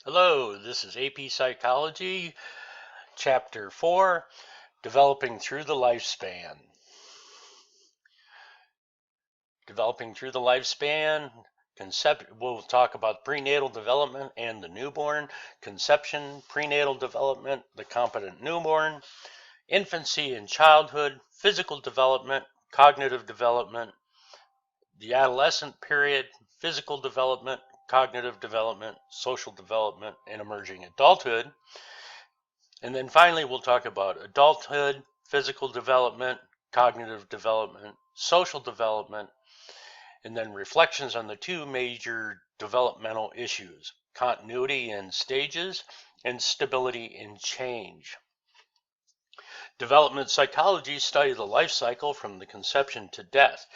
Hello, this is AP Psychology, Chapter 4, Developing Through the Lifespan. Developing through the lifespan, we'll talk about prenatal development and the newborn, conception, prenatal development, the competent newborn, infancy and childhood, physical development, cognitive development, the adolescent period, physical development, cognitive development, social development, and emerging adulthood. And then finally, we'll talk about adulthood, physical development, cognitive development, social development, and then reflections on the two major developmental issues, continuity in stages and stability in change. Development psychology studies the life cycle from the conception to death,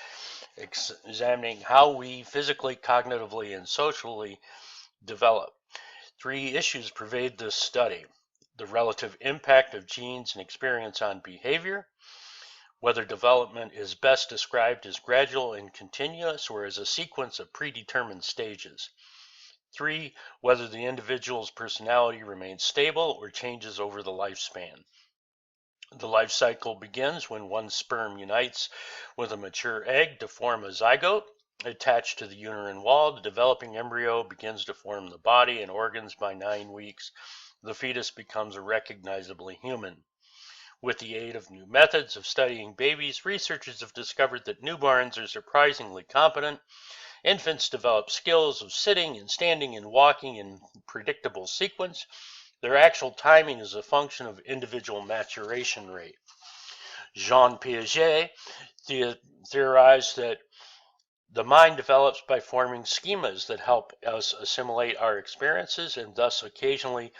examining how we physically, cognitively, and socially develop. Three issues pervade this study: the relative impact of genes and experience on behavior, whether development is best described as gradual and continuous or as a sequence of predetermined stages. 3, whether the individual's personality remains stable or changes over the lifespan. The life cycle begins when one sperm unites with a mature egg to form a zygote. Attached to the uterine wall, the developing embryo begins to form the body and organs. By 9 weeks. The fetus becomes recognizably human. With the aid of new methods of studying babies, researchers have discovered that newborns are surprisingly competent. Infants develop skills of sitting and standing and walking in predictable sequence. Their actual timing is a function of individual maturation rate. Jean Piaget theorized that the mind develops by forming schemas that help us assimilate our experiences and thus occasionally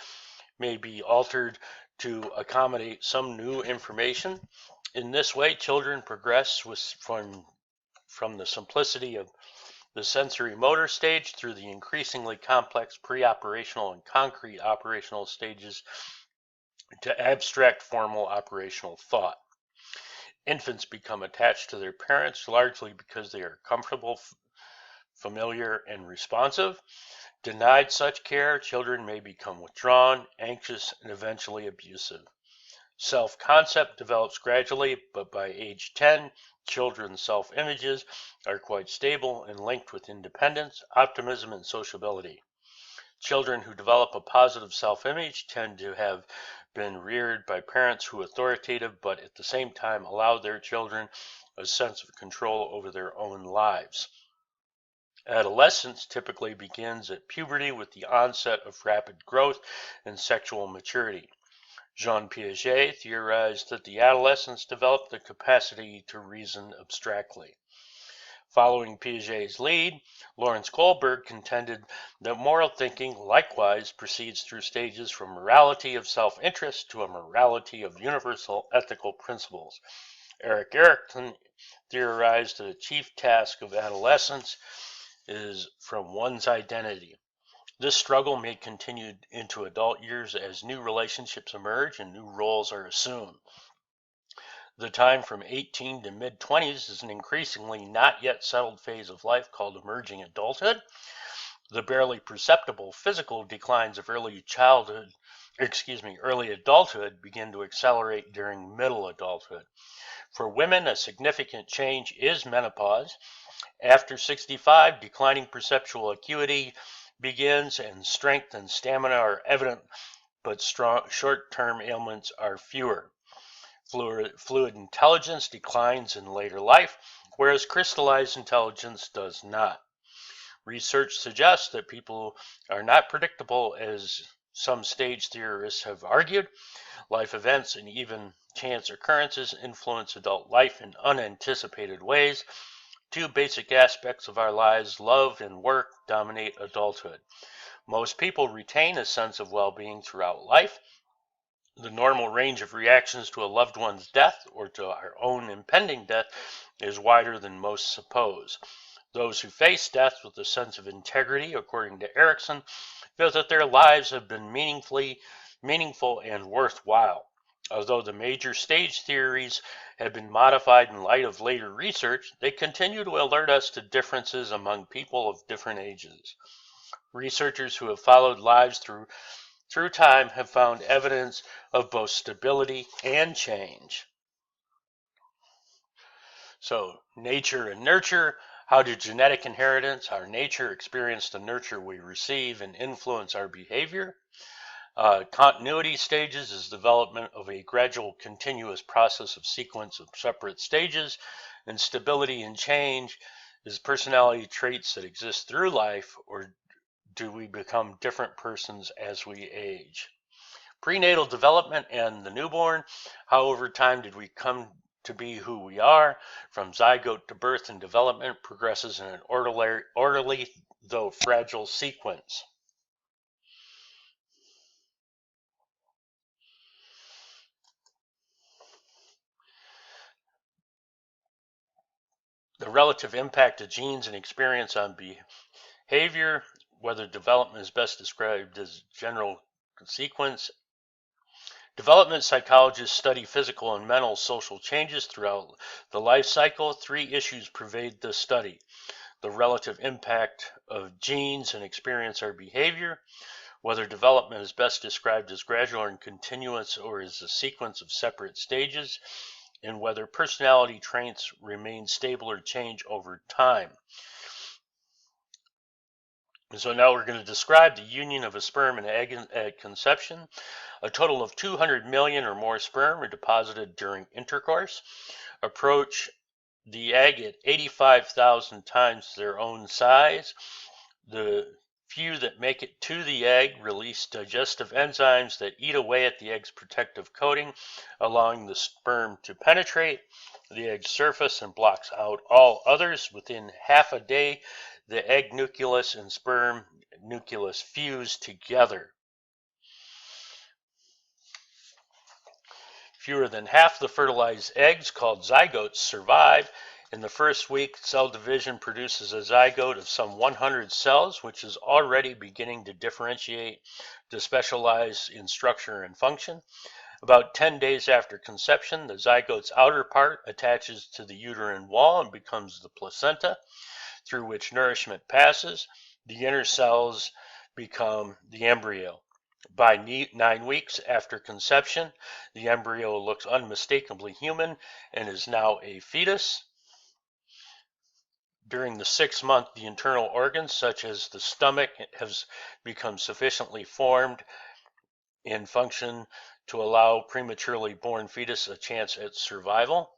may be altered to accommodate some new information. In this way, children progress from the simplicity of the sensorimotor stage through the increasingly complex preoperational and concrete operational stages to abstract formal operational thought. Infants become attached to their parents largely because they are comfortable, familiar, and responsive. Denied such care, children may become withdrawn, anxious, and eventually abusive. Self-concept develops gradually, but by age 10, children's self-images are quite stable and linked with independence, optimism, and sociability. Children who develop a positive self-image tend to have been reared by parents who are authoritative, but at the same time allow their children a sense of control over their own lives. Adolescence typically begins at puberty with the onset of rapid growth and sexual maturity. Jean Piaget theorized that the adolescents develop the capacity to reason abstractly. Following Piaget's lead, Lawrence Kohlberg contended that moral thinking likewise proceeds through stages from morality of self-interest to a morality of universal ethical principles. Erik Erikson theorized that a chief task of adolescence is from one's identity. This struggle may continue into adult years as new relationships emerge and new roles are assumed. The time from 18 to mid-20s is an increasingly not yet settled phase of life called emerging adulthood. The barely perceptible physical declines of early adulthood begin to accelerate during middle adulthood. For women, a significant change is menopause. After 65, declining perceptual acuity begins and strength and stamina are evident, but short-term ailments are fewer. Fluid intelligence declines in later life, whereas crystallized intelligence does not. Research suggests that people are not predictable, as some stage theorists have argued. Life events and even chance occurrences influence adult life in unanticipated ways. Two basic aspects of our lives, love and work, dominate adulthood. Most people retain a sense of well-being throughout life. The normal range of reactions to a loved one's death or to our own impending death is wider than most suppose. Those who face death with a sense of integrity, according to Erikson, feel that their lives have been meaningful and worthwhile. Although the major stage theories have been modified in light of later research, they continue to alert us to differences among people of different ages. Researchers who have followed lives through time have found evidence of both stability and change. So, nature and nurture. How do genetic inheritance, our nature, experience the nurture we receive, and influence our behavior? Continuity stages is development of a gradual, continuous process of sequence of separate stages, and stability and change is personality traits that exist through life, or do we become different persons as we age? Prenatal development and the newborn. How over time did we come to be who we are? From zygote to birth and development progresses in an orderly though fragile sequence. The relative impact of genes and experience on behavior, whether development is best described as general sequence. Development psychologists study physical and mental social changes throughout the life cycle. 3 issues pervade this study: the relative impact of genes and experience our behavior, whether development is best described as gradual and continuous or as a sequence of separate stages, and whether personality traits remain stable or change over time. So now we're going to describe the union of a sperm and egg at conception. A total of 200 million or more sperm are deposited during intercourse. Approach the egg at 85,000 times their own size. The few that make it to the egg release digestive enzymes that eat away at the egg's protective coating, allowing the sperm to penetrate the egg's surface and blocks out all others. Within half a day, the egg nucleus and sperm nucleus fuse together. Fewer than half the fertilized eggs, called zygotes, survive. In the first week, cell division produces a zygote of some 100 cells, which is already beginning to differentiate to specialize in structure and function. About 10 days after conception, the zygote's outer part attaches to the uterine wall and becomes the placenta, through which nourishment passes. The inner cells become the embryo. By 9 weeks after conception, the embryo looks unmistakably human and is now a fetus. During the 6th month, the internal organs, such as the stomach, have become sufficiently formed in function to allow prematurely born fetus a chance at survival.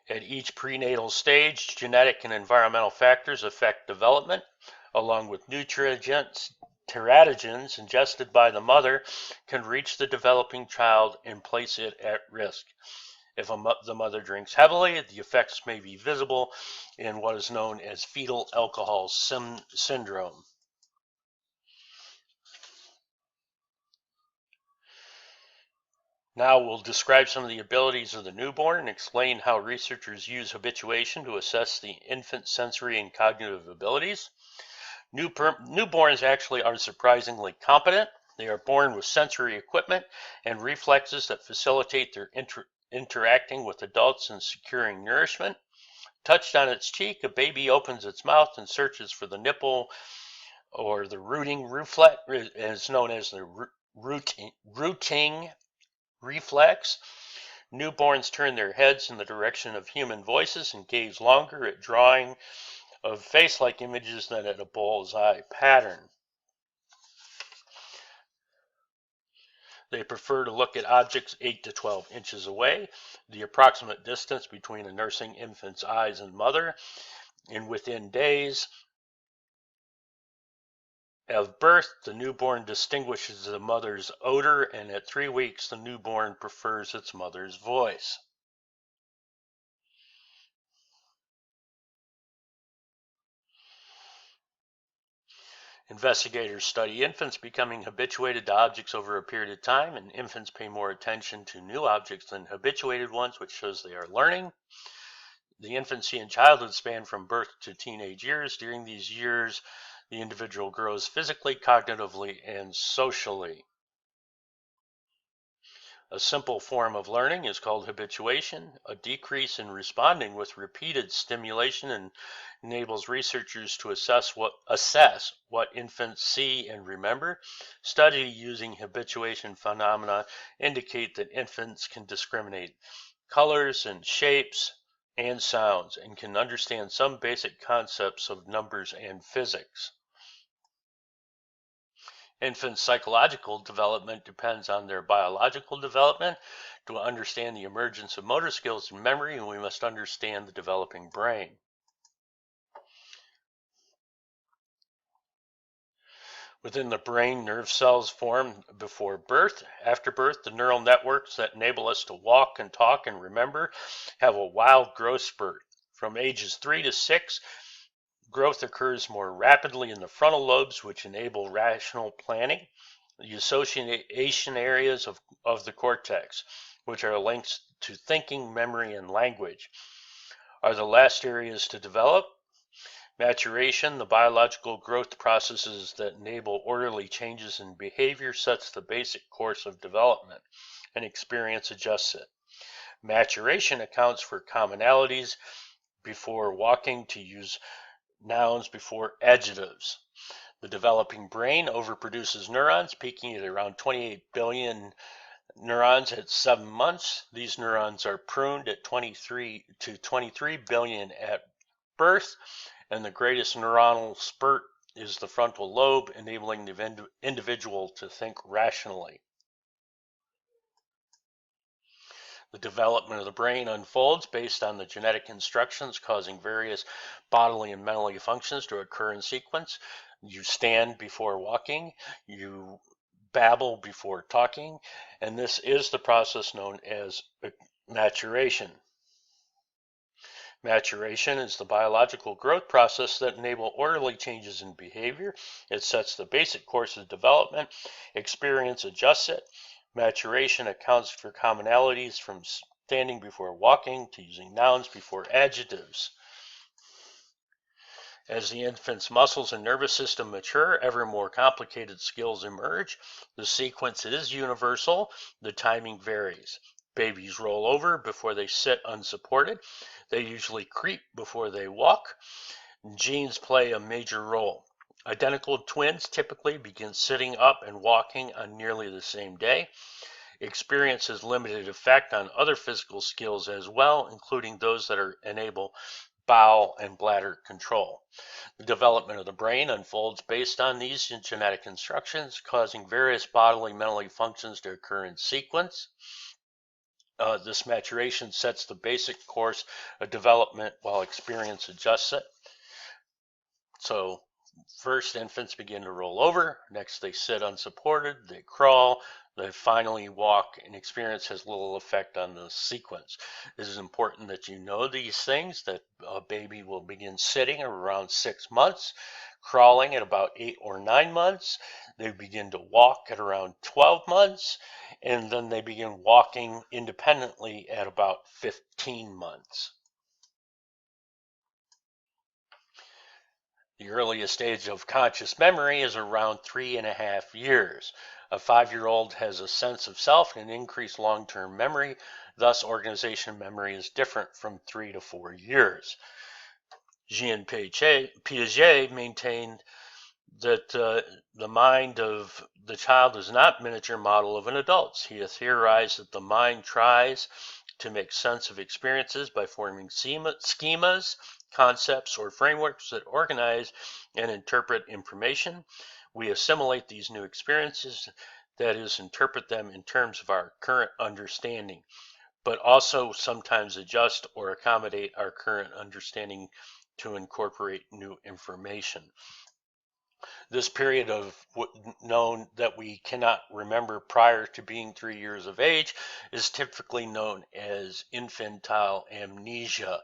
At each prenatal stage, genetic and environmental factors affect development, along with nutrients. Teratogens ingested by the mother can reach the developing child and place it at risk. If the mother drinks heavily, the effects may be visible in what is known as fetal alcohol syndrome. Now we'll describe some of the abilities of the newborn and explain how researchers use habituation to assess the infant's sensory and cognitive abilities. Newborns actually are surprisingly competent. They are born with sensory equipment and reflexes that facilitate their interacting with adults and securing nourishment. Touched on its cheek, a baby opens its mouth and searches for the nipple, or the rooting reflex is known as the rooting reflex. Newborns turn their heads in the direction of human voices and gaze longer at drawing of face-like images than at a bullseye pattern. They prefer to look at objects 8 to 12 inches away, the approximate distance between a nursing infant's eyes and mother, and within days of birth, the newborn distinguishes the mother's odor, and at 3 weeks, the newborn prefers its mother's voice. Investigators study infants becoming habituated to objects over a period of time, and infants pay more attention to new objects than habituated ones, which shows they are learning. The infancy and childhood span from birth to teenage years. During these years, the individual grows physically, cognitively, and socially. A simple form of learning is called habituation. A decrease in responding with repeated stimulation enables researchers to assess what infants see and remember. Studies using habituation phenomena indicate that infants can discriminate colors and shapes and sounds and can understand some basic concepts of numbers and physics. Infants' psychological development depends on their biological development. To understand the emergence of motor skills and memory, we must understand the developing brain. Within the brain, nerve cells form before birth. After birth, the neural networks that enable us to walk and talk and remember have a wild growth spurt. From ages 3 to 6, growth occurs more rapidly in the frontal lobes, which enable rational planning. The association areas of the cortex, which are linked to thinking, memory, and language, are the last areas to develop. Maturation, the biological growth processes that enable orderly changes in behavior, sets the basic course of development, and experience adjusts it. Maturation accounts for commonalities before walking, to use nouns before adjectives. The developing brain overproduces neurons, peaking at around 28 billion neurons at 7 months. These neurons are pruned at 23 billion at birth, and the greatest neuronal spurt is the frontal lobe, enabling the individual to think rationally. The development of the brain unfolds based on the genetic instructions, causing various bodily and mentally functions to occur in sequence. You stand before walking, you babble before talking, and this is the process known as maturation. Maturation is the biological growth process that enables orderly changes in behavior. It sets the basic course of development. Experience adjusts it. Maturation accounts for commonalities from standing before walking to using nouns before adjectives. As the infant's muscles and nervous system mature, ever more complicated skills emerge. The sequence is universal. The timing varies. Babies roll over before they sit unsupported. They usually creep before they walk. Genes play a major role. Identical twins typically begin sitting up and walking on nearly the same day. Experience has limited effect on other physical skills as well, including those that enable bowel and bladder control. The development of the brain unfolds based on these genetic instructions, causing various bodily mentally functions to occur in sequence. This maturation sets the basic course of development while experience adjusts it. So first, infants begin to roll over. Next, they sit unsupported. They crawl. They finally walk, and experience has little effect on the sequence. It is important that you know these things, that a baby will begin sitting around 6 months, crawling at about 8 or 9 months. They begin to walk at around 12 months, and then they begin walking independently at about 15 months. The earliest stage of conscious memory is around 3.5 years. A 5-year-old has a sense of self and increased long-term memory. Thus, organization memory is different from 3 to 4 years. Jean Piaget maintained that the mind of the child is not miniature model of an adult's. He theorized that the mind tries to make sense of experiences by forming schemas, concepts, or frameworks that organize and interpret information. We assimilate these new experiences, that is, interpret them in terms of our current understanding, but also sometimes adjust or accommodate our current understanding to incorporate new information. This period of known that we cannot remember prior to being 3 years of age is typically known as infantile amnesia.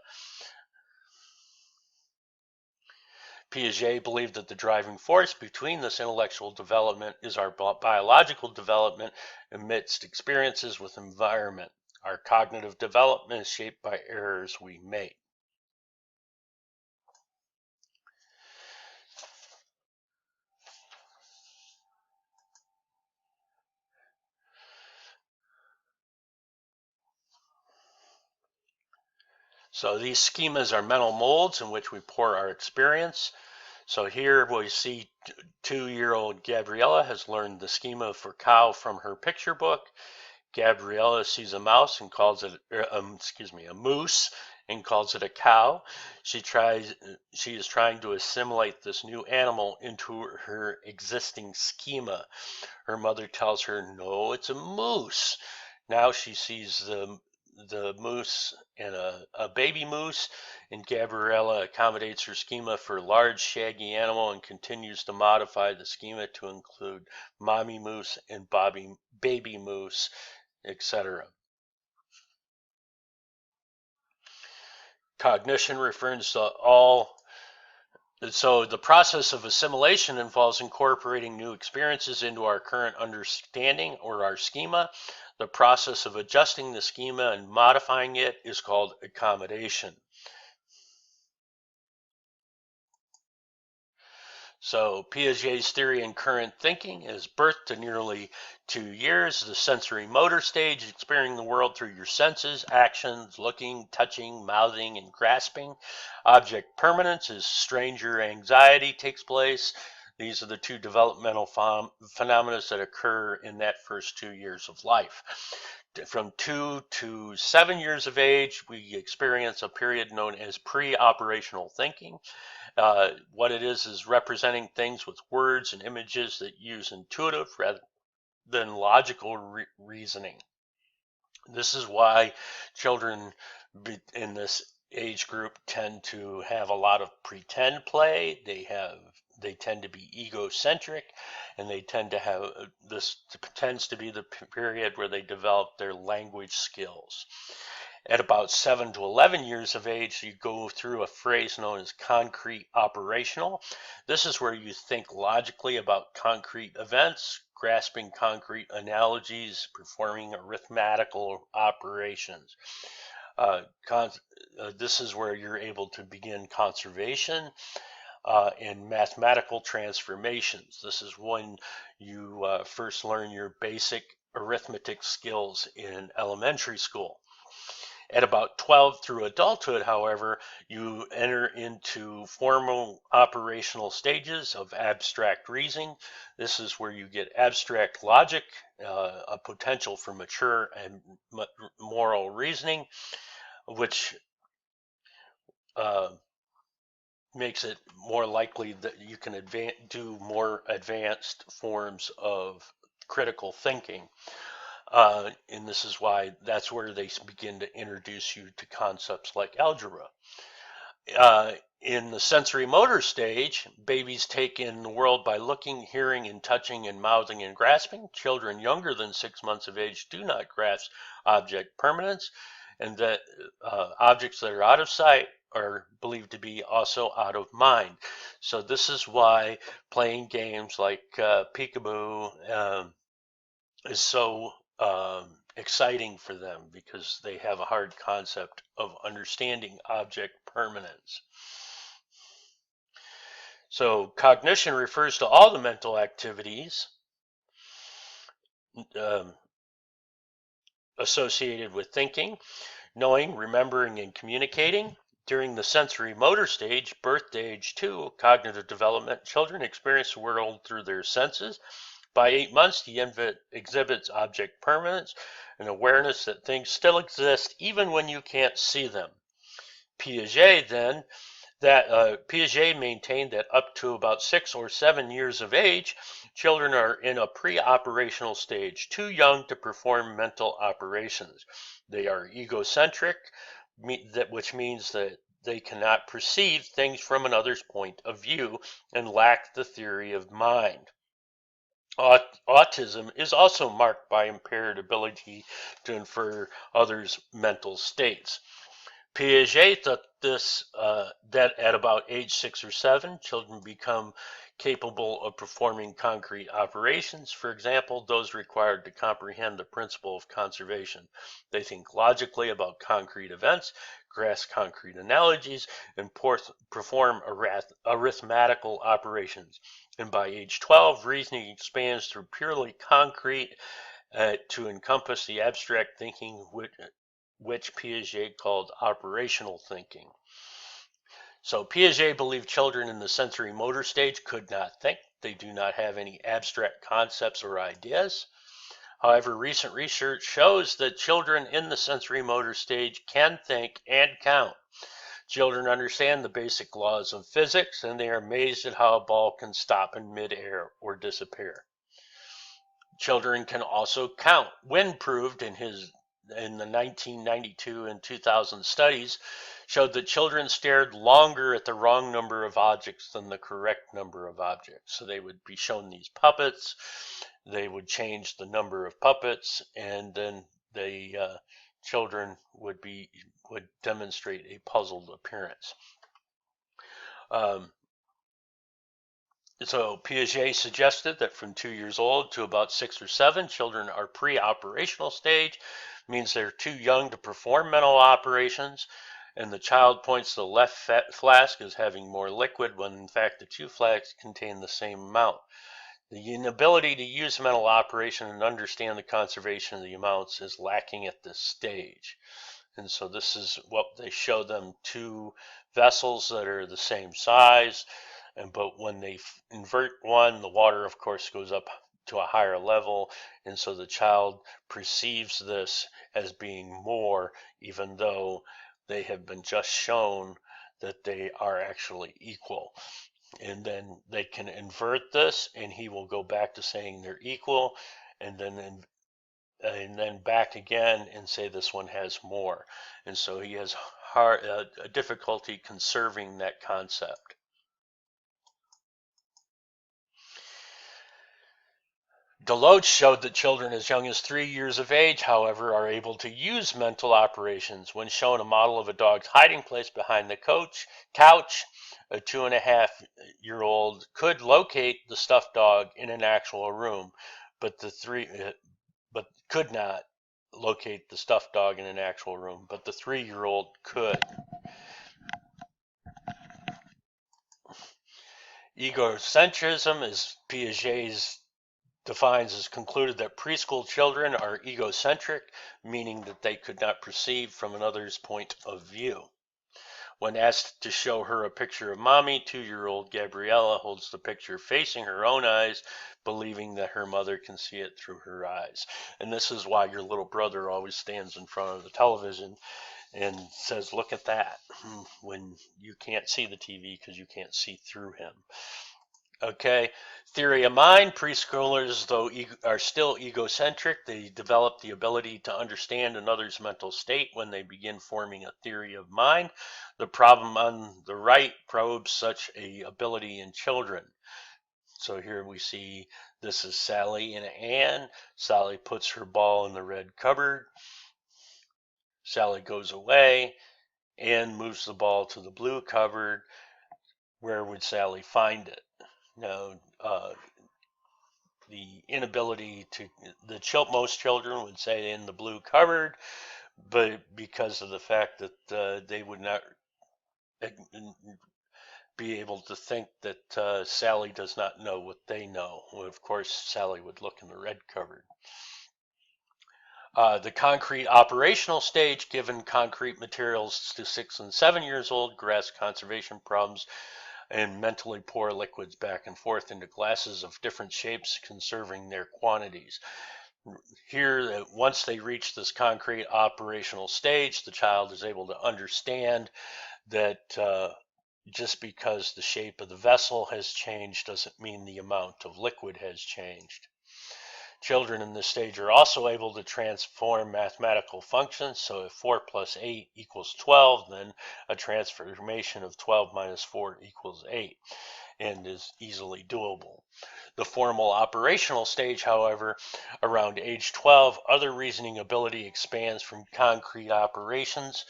Piaget believed that the driving force between this intellectual development is our biological development amidst experiences with environment. Our cognitive development is shaped by errors we make. So these schemas are mental molds in which we pour our experience. So here we see 2-year-old Gabriella has learned the schema for cow from her picture book. Gabriella sees a mouse and calls it, a moose, and calls it a cow. She is trying to assimilate this new animal into her existing schema. Her mother tells her, no, it's a moose. Now she sees the moose and a baby moose, and Gabriella accommodates her schema for large shaggy animal and continues to modify the schema to include mommy moose and baby moose, etc. Cognition refers to all. So the process of assimilation involves incorporating new experiences into our current understanding or our schema. The process of adjusting the schema and modifying it is called accommodation. So Piaget's theory in current thinking is birth to nearly 2 years, the sensorimotor stage, experiencing the world through your senses, actions, looking, touching, mouthing, and grasping. Object permanence is stranger anxiety takes place. These are the two developmental phenomena that occur in that first 2 years of life. From 2 to 7 years of age, we experience a period known as preoperational thinking. What it is representing things with words and images that use intuitive rather than logical reasoning. This is why children in this age group tend to have a lot of pretend play. They tend to be egocentric, and they tend to have this tends to be the period where they develop their language skills. At about 7 to 11 years of age, you go through a phase known as concrete operational. This is where you think logically about concrete events, grasping concrete analogies, performing arithmetical operations. This is where you're able to begin conservation and mathematical transformations. This is when you first learn your basic arithmetic skills in elementary school. At about 12 through adulthood, however, you enter into formal operational stages of abstract reasoning. This is where you get abstract logic, a potential for mature and moral reasoning, which makes it more likely that you can do more advanced forms of critical thinking. And this is why that's where they begin to introduce you to concepts like algebra. In the sensorimotor stage, babies take in the world by looking, hearing, and touching, and mouthing and grasping. Children younger than 6 months of age do not grasp object permanence, and that objects that are out of sight are believed to be also out of mind. So this is why playing games like peekaboo is so exciting for them, because they have a hard concept of understanding object permanence. So cognition refers to all the mental activities associated with thinking, knowing, remembering, and communicating. During the sensorimotor stage, birth to age 2, cognitive development, children experience the world through their senses. By 8 months, the infant exhibits object permanence, an awareness that things still exist even when you can't see them. Piaget maintained that up to about 6 or 7 years of age, children are in a pre-operational stage, too young to perform mental operations. They are egocentric, which means that they cannot perceive things from another's point of view and lack the theory of mind. Autism is also marked by impaired ability to infer others' mental states. Piaget thought that at about age 6 or 7, children become capable of performing concrete operations. For example, those required to comprehend the principle of conservation. They think logically about concrete events, grasp concrete analogies, and perform arithmetical operations. And by age 12, reasoning expands through purely concrete to encompass the abstract thinking which Piaget called operational thinking. So Piaget believed children in the sensorimotor stage could not think. They do not have any abstract concepts or ideas. However, recent research shows that children in the sensorimotor stage can think and count. Children understand the basic laws of physics, and they are amazed at how a ball can stop in midair or disappear. Children can also count. Wynn proved in the 1992 and 2000 studies showed that children stared longer at the wrong number of objects than the correct number of objects. So they would be shown these puppets, they would change the number of puppets, and then the children would demonstrate a puzzled appearance. So Piaget suggested that from 2 years old to about 6 or 7, children are pre-operational stage, means they're too young to perform mental operations, and the child points to the left flask as having more liquid when in fact the two flasks contain the same amount. The inability to use mental operation and understand the conservation of the amounts is lacking at this stage. And so this is what they show them, two vessels that are the same size, but when they invert one, the water of course goes up to a higher level, and so the child perceives this as being more, even though they have been just shown that they are actually equal. And then they can invert this, and he will go back to saying they're equal, and then back again and say this one has more. And so he has a difficulty conserving that concept. Deloach showed that children as young as 3 years of age, however, are able to use mental operations. When shown a model of a dog's hiding place behind the couch, a 2.5-year-old could locate the stuffed dog in an actual room, but could not locate the stuffed dog in an actual room, but the 3-year-old could. Egocentrism, as Piaget defines, as concluded that preschool children are egocentric, meaning that they could not perceive from another's point of view. When asked to show her a picture of mommy, 2-year-old Gabriella holds the picture facing her own eyes, believing that her mother can see it through her eyes. And this is why your little brother always stands in front of the television and says, "Look at that," when you can't see the TV because you can't see through him. Okay, theory of mind. Preschoolers, though, are still egocentric. They develop the ability to understand another's mental state when they begin forming a theory of mind. The problem on the right probes such a ability in children. So here we see this is Sally and Anne. Sally puts her ball in the red cupboard. Sally goes away. Anne moves the ball to the blue cupboard. Where would Sally find it? Now, the inability to, most children would say in the blue cupboard, but because of the fact that they would not be able to think that Sally does not know what they know. Well, of course, Sally would look in the red cupboard. The concrete operational stage, given concrete materials to 6 and 7 years old, grasp conservation problems and mentally pour liquids back and forth into glasses of different shapes, conserving their quantities. Here, once they reach this concrete operational stage, the child is able to understand that just because the shape of the vessel has changed doesn't mean the amount of liquid has changed. Children in this stage are also able to transform mathematical functions. So if 4 plus 8 equals 12, then a transformation of 12 minus 4 equals 8, and is easily doable. The formal operational stage, however, around age 12, other reasoning ability expands from concrete operations,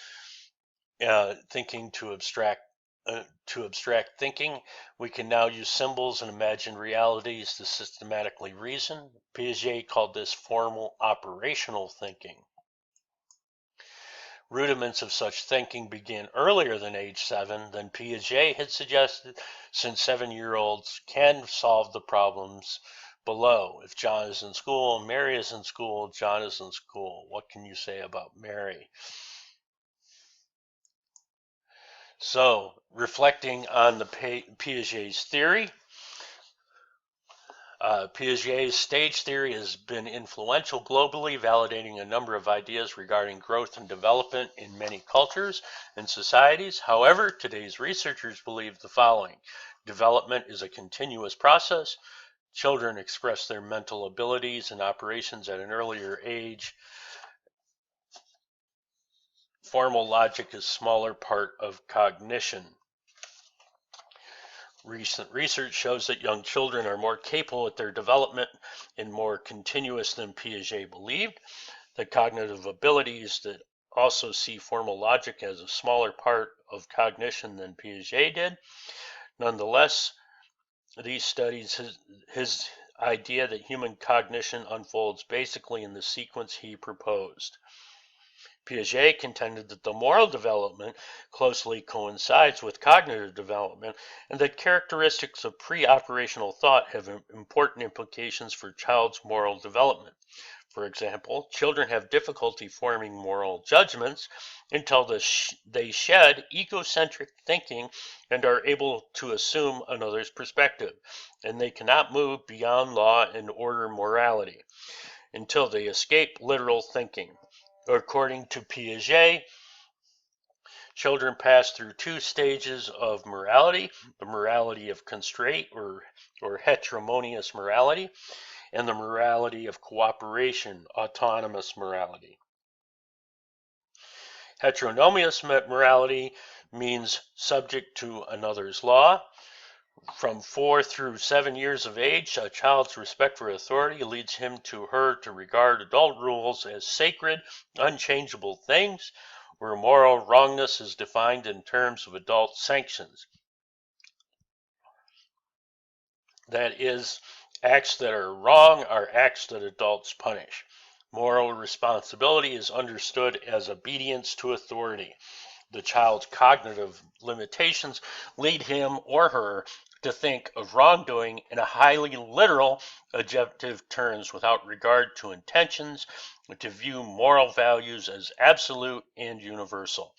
thinking to abstract thinking. We can now use symbols and imagined realities to systematically reason. Piaget called this formal operational thinking. Rudiments of such thinking begin earlier than age 7 than Piaget had suggested, since 7-year-olds can solve the problems below. If John is in school, Mary is in school, John is in school. What can you say about Mary? So, reflecting on the Piaget's theory, Piaget's stage theory has been influential globally, validating a number of ideas regarding growth and development in many cultures and societies. However, today's researchers believe the following. Development is a continuous process. Children express their mental abilities and operations at an earlier age. Formal logic is a smaller part of cognition. Recent research shows that young children are more capable at their development and more continuous than Piaget believed. The cognitive abilities that also see formal logic as a smaller part of cognition than Piaget did. Nonetheless, these studies, his idea that human cognition unfolds basically in the sequence he proposed. Piaget contended that the moral development closely coincides with cognitive development and that characteristics of pre-operational thought have important implications for child's moral development. For example, children have difficulty forming moral judgments until they shed egocentric thinking and are able to assume another's perspective, and they cannot move beyond law and order morality until they escape literal thinking. According to Piaget, children pass through two stages of morality, the morality of constraint or heteronomous morality, and the morality of cooperation, autonomous morality. Heteronomous morality means subject to another's law. From 4 through 7 years of age, a child's respect for authority leads him to her to regard adult rules as sacred, unchangeable things, where moral wrongness is defined in terms of adult sanctions. That is, acts that are wrong are acts that adults punish. Moral responsibility is understood as obedience to authority. The child's cognitive limitations lead him or her to think of wrongdoing in a highly literal, objective terms without regard to intentions, to view moral values as absolute and universal,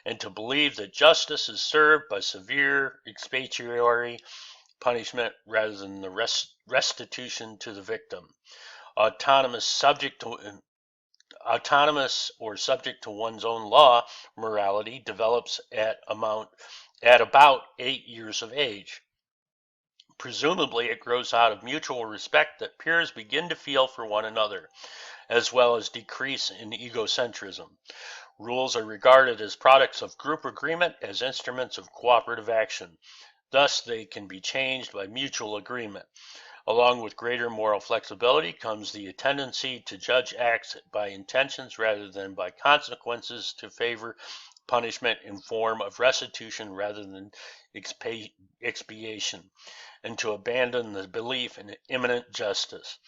and to believe that justice is served by severe expiatory punishment rather than the restitution to the victim. Autonomous or subject to one's own law morality develops at about 8 years of age. Presumably, it grows out of mutual respect that peers begin to feel for one another, as well as decrease in egocentrism. Rules are regarded as products of group agreement as instruments of cooperative action. Thus, they can be changed by mutual agreement. Along with greater moral flexibility comes the tendency to judge acts by intentions rather than by consequences, to favor punishment in form of restitution rather than expiation, and to abandon the belief in imminent justice.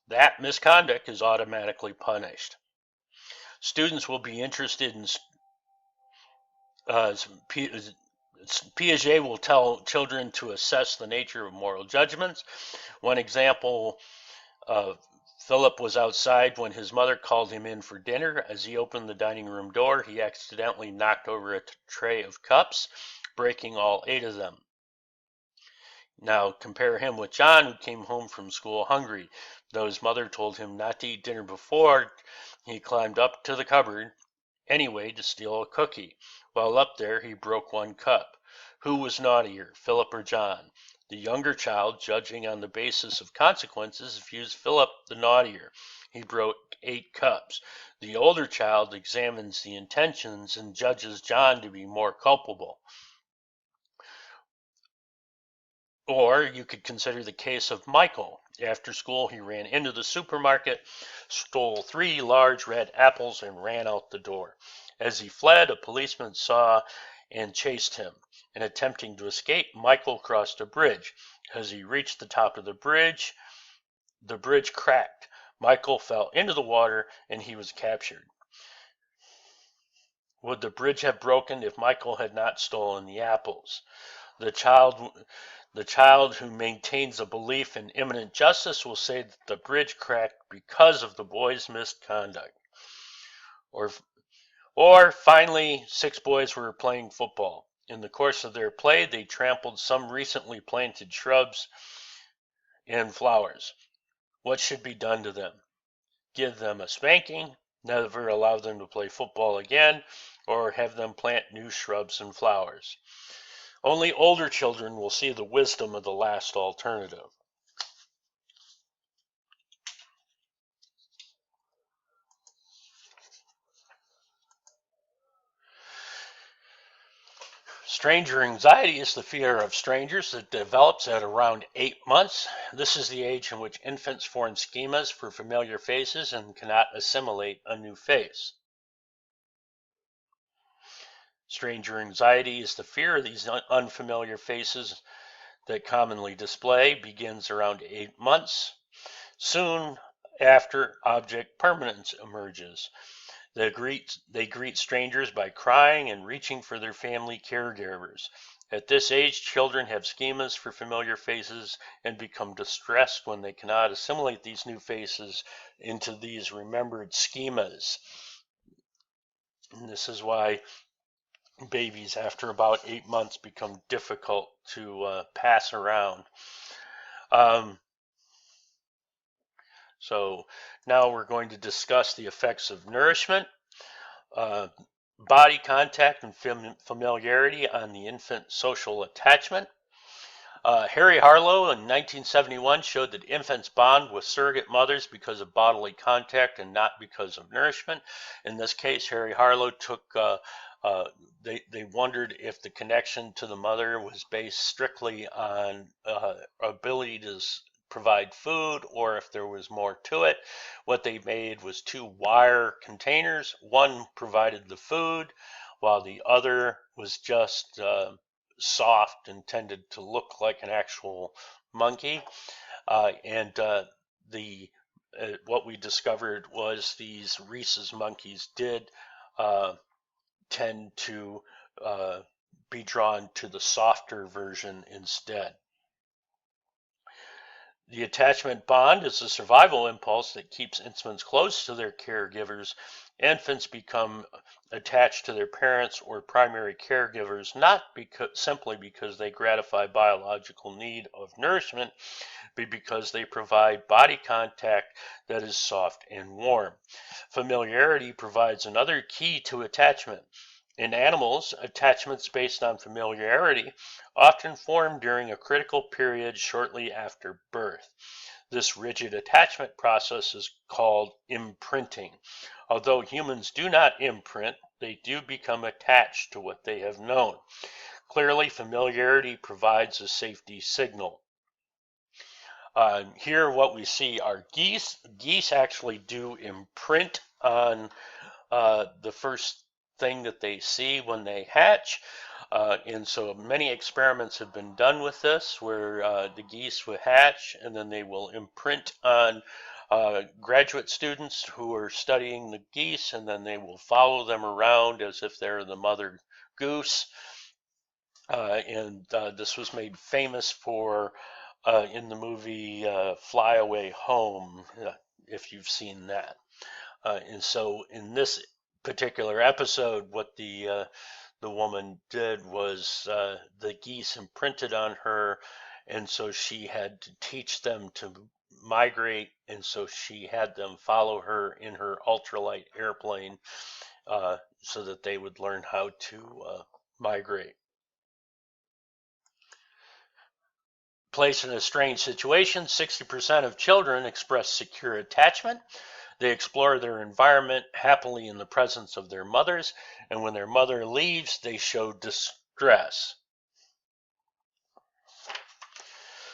That misconduct is automatically punished. Students will be interested in Piaget will tell children to assess the nature of moral judgments. One example, Philip was outside when his mother called him in for dinner. As he opened the dining room door, he accidentally knocked over a tray of cups, breaking all 8 of them. Now compare him with John, who came home from school hungry. Though his mother told him not to eat dinner before, he climbed up to the cupboard anyway to steal a cookie. While up there, he broke 1 cup. Who was naughtier, Philip or John? The younger child, judging on the basis of consequences, views Philip the naughtier. He broke 8 cups. The older child examines the intentions and judges John to be more culpable. Or you could consider the case of Michael. After school, he ran into the supermarket, stole 3 large red apples, and ran out the door. As he fled, a policeman saw and chased him. In attempting to escape, Michael crossed a bridge. As he reached the top of the bridge cracked. Michael fell into the water and he was captured. Would the bridge have broken if Michael had not stolen the apples? The child who maintains a belief in imminent justice will say that the bridge cracked because of the boy's misconduct. Or finally, 6 boys were playing football. In the course of their play, they trampled some recently planted shrubs and flowers. What should be done to them? Give them a spanking, never allow them to play football again, or have them plant new shrubs and flowers. Only older children will see the wisdom of the last alternative. Stranger anxiety is the fear of strangers that develops at around 8 months. This is the age in which infants form schemas for familiar faces and cannot assimilate a new face. Stranger anxiety is the fear of these unfamiliar faces that commonly display, begins around 8 months. Soon after, object permanence emerges. They greet strangers by crying and reaching for their family caregivers. At this age, children have schemas for familiar faces and become distressed when they cannot assimilate these new faces into these remembered schemas. And this is why babies after about 8 months become difficult to pass around. So now we're going to discuss the effects of nourishment, body contact, and familiarity on the infant social attachment. Harry Harlow in 1971 showed that infants bond with surrogate mothers because of bodily contact and not because of nourishment. In this case, Harry Harlow they wondered if the connection to the mother was based strictly on ability to provide food or if there was more to it. What they made was 2 wire containers. One provided the food while the other was just soft, intended to look like an actual monkey. What we discovered was these rhesus monkeys did tend to be drawn to the softer version instead. The attachment bond is a survival impulse that keeps infants close to their caregivers. Infants become attached to their parents or primary caregivers not simply because they gratify biological need of nourishment, but because they provide body contact that is soft and warm. Familiarity provides another key to attachment. In animals, attachments based on familiarity often form during a critical period shortly after birth. This rigid attachment process is called imprinting. Although humans do not imprint, they do become attached to what they have known. Clearly, familiarity provides a safety signal. Here what we see are geese. Geese actually do imprint on the first thing that they see when they hatch. And so many experiments have been done with this where the geese will hatch and then they will imprint on graduate students who are studying the geese, and then they will follow them around as if they're the mother goose. This was made famous for in the movie Fly Away Home, if you've seen that. And so in this particular episode, what the woman did was the geese imprinted on her, and so she had to teach them to migrate, and so she had them follow her in her ultralight airplane so that they would learn how to migrate. Placed in a strange situation, 60% of children express secure attachment. They explore their environment happily in the presence of their mothers, and when their mother leaves, they show distress.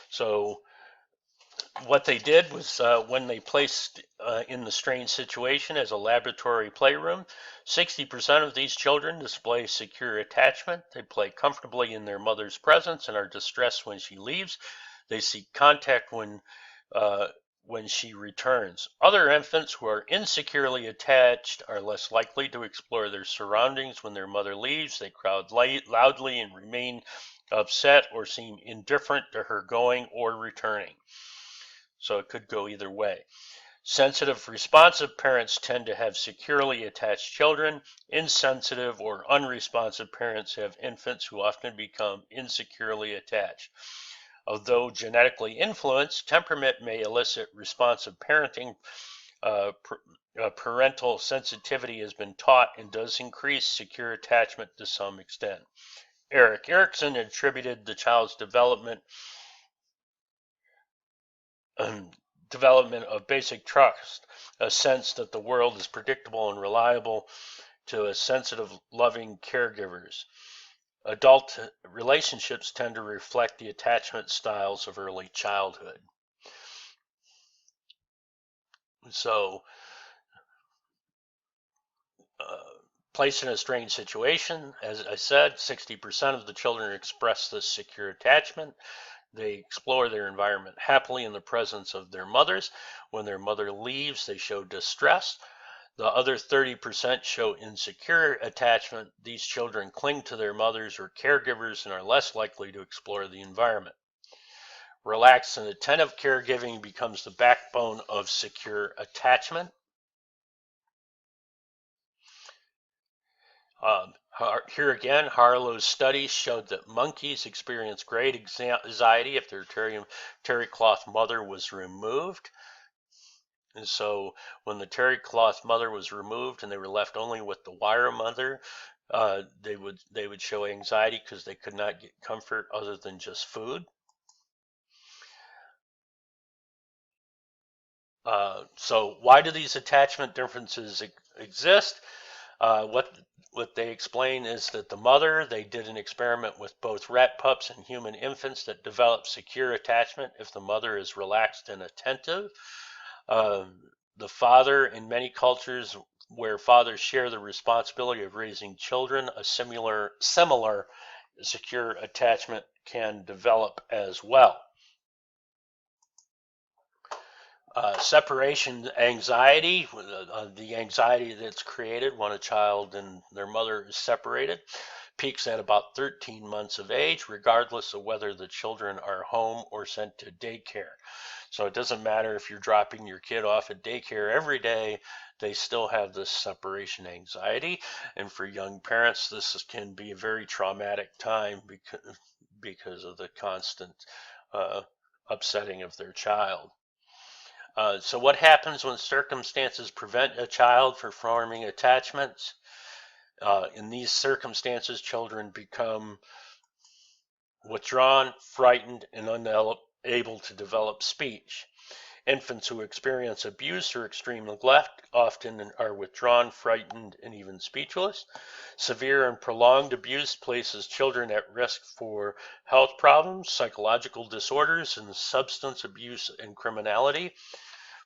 So what they did was when they placed in the strange situation as a laboratory playroom, 60% of these children display secure attachment. They play comfortably in their mother's presence and are distressed when she leaves. They seek contact when she returns. Other infants who are insecurely attached are less likely to explore their surroundings when their mother leaves. They crowd loudly and remain upset, or seem indifferent to her going or returning. So it could go either way. Sensitive, responsive parents tend to have securely attached children. Insensitive or unresponsive parents have infants who often become insecurely attached. Although genetically influenced, temperament may elicit responsive parenting. Parental sensitivity has been taught and does increase secure attachment to some extent. Erik Erikson attributed the child's development of basic trust, a sense that the world is predictable and reliable, to a sensitive, loving caregivers. Adult relationships tend to reflect the attachment styles of early childhood. So, placed in a strange situation, as I said, 60% of the children express this secure attachment. They explore their environment happily in the presence of their mothers. When their mother leaves, they show distress. The other 30% show insecure attachment. These children cling to their mothers or caregivers and are less likely to explore the environment. Relaxed and attentive caregiving becomes the backbone of secure attachment. Here again, Harlow's studies showed that monkeys experience great anxiety if their terry cloth mother was removed. And so when the terry cloth mother was removed and they were left only with the wire mother, they would show anxiety because they could not get comfort other than just food. So why do these attachment differences exist? What they explain is that the mother, they did an experiment with both rat pups and human infants that develop secure attachment if the mother is relaxed and attentive. The father, in many cultures where fathers share the responsibility of raising children, a similar secure attachment can develop as well. Separation anxiety, the anxiety that's created when a child and their mother is separated, peaks at about 13 months of age, regardless of whether the children are home or sent to daycare. So it doesn't matter if you're dropping your kid off at daycare every day, they still have this separation anxiety. And for young parents, this can be a very traumatic time because of the constant upsetting of their child. So what happens when circumstances prevent a child from forming attachments? In these circumstances, children become withdrawn, frightened, and unable to develop speech. Infants who experience abuse or extreme neglect often are withdrawn, frightened, and even speechless. Severe and prolonged abuse places children at risk for health problems, psychological disorders, and substance abuse and criminality.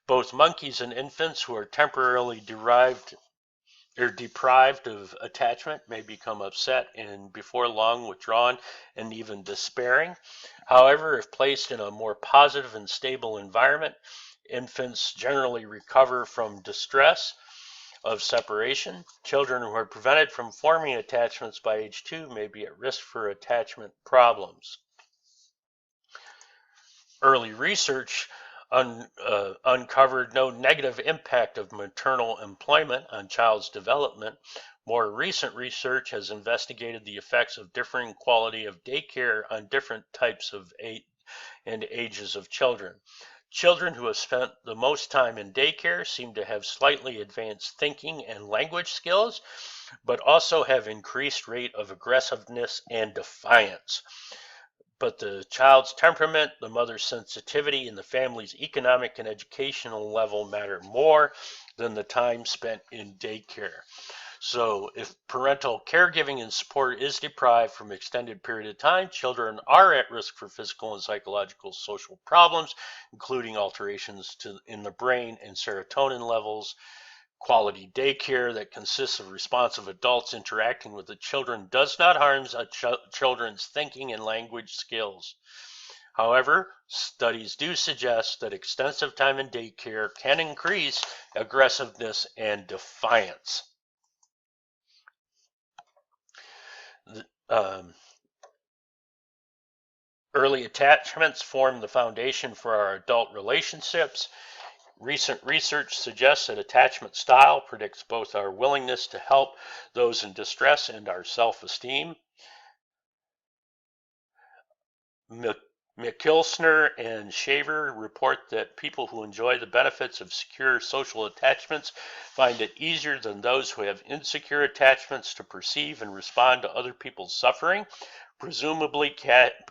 Both monkeys and infants who are temporarily deprived of attachment may become upset and before long withdrawn and even despairing. However, if placed in a more positive and stable environment, infants generally recover from distress of separation. Children who are prevented from forming attachments by age 2 may be at risk for attachment problems. Early research uncovered no negative impact of maternal employment on child's development. More recent research has investigated the effects of differing quality of daycare on different types of and ages of children. Children who have spent the most time in daycare seem to have slightly advanced thinking and language skills, but also have increased rate of aggressiveness and defiance. But the child's temperament, the mother's sensitivity, and the family's economic and educational level matter more than the time spent in daycare. So if parental caregiving and support is deprived from extended period of time, children are at risk for physical and psychological social problems, including alterations in the brain and serotonin levels. Quality daycare that consists of responsive adults interacting with the children does not harm children's thinking and language skills. However, studies do suggest that extensive time in daycare can increase aggressiveness and defiance. Early attachments form the foundation for our adult relationships. Recent research suggests that attachment style predicts both our willingness to help those in distress and our self-esteem. McKilsner and Shaver report that people who enjoy the benefits of secure social attachments find it easier than those who have insecure attachments to perceive and respond to other people's suffering. Presumably,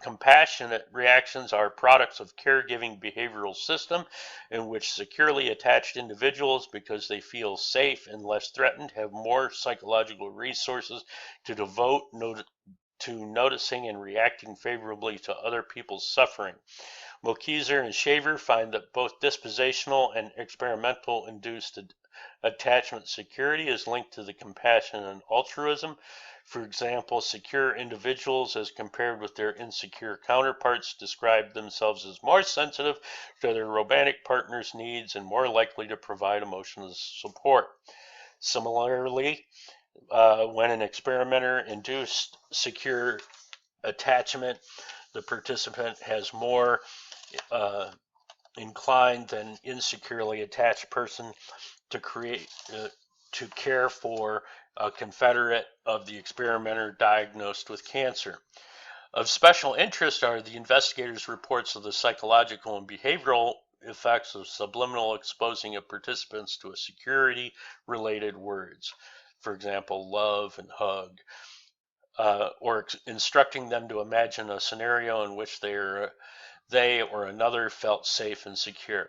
compassionate reactions are products of caregiving behavioral system in which securely attached individuals, because they feel safe and less threatened, have more psychological resources to devote to noticing and reacting favorably to other people's suffering. Mulkeeser and Shaver find that both dispositional and experimental induced attachment security is linked to the compassion and altruism. For example, secure individuals, as compared with their insecure counterparts, describe themselves as more sensitive to their romantic partner's needs and more likely to provide emotional support. Similarly, when an experimenter induced secure attachment, the participant has more inclined than insecurely attached person to care for a confederate of the experimenter diagnosed with cancer. Of special interest are the investigators' reports of the psychological and behavioral effects of subliminal exposing of participants to a security-related words. For example, love and hug, or instructing them to imagine a scenario in which they or another felt safe and secure.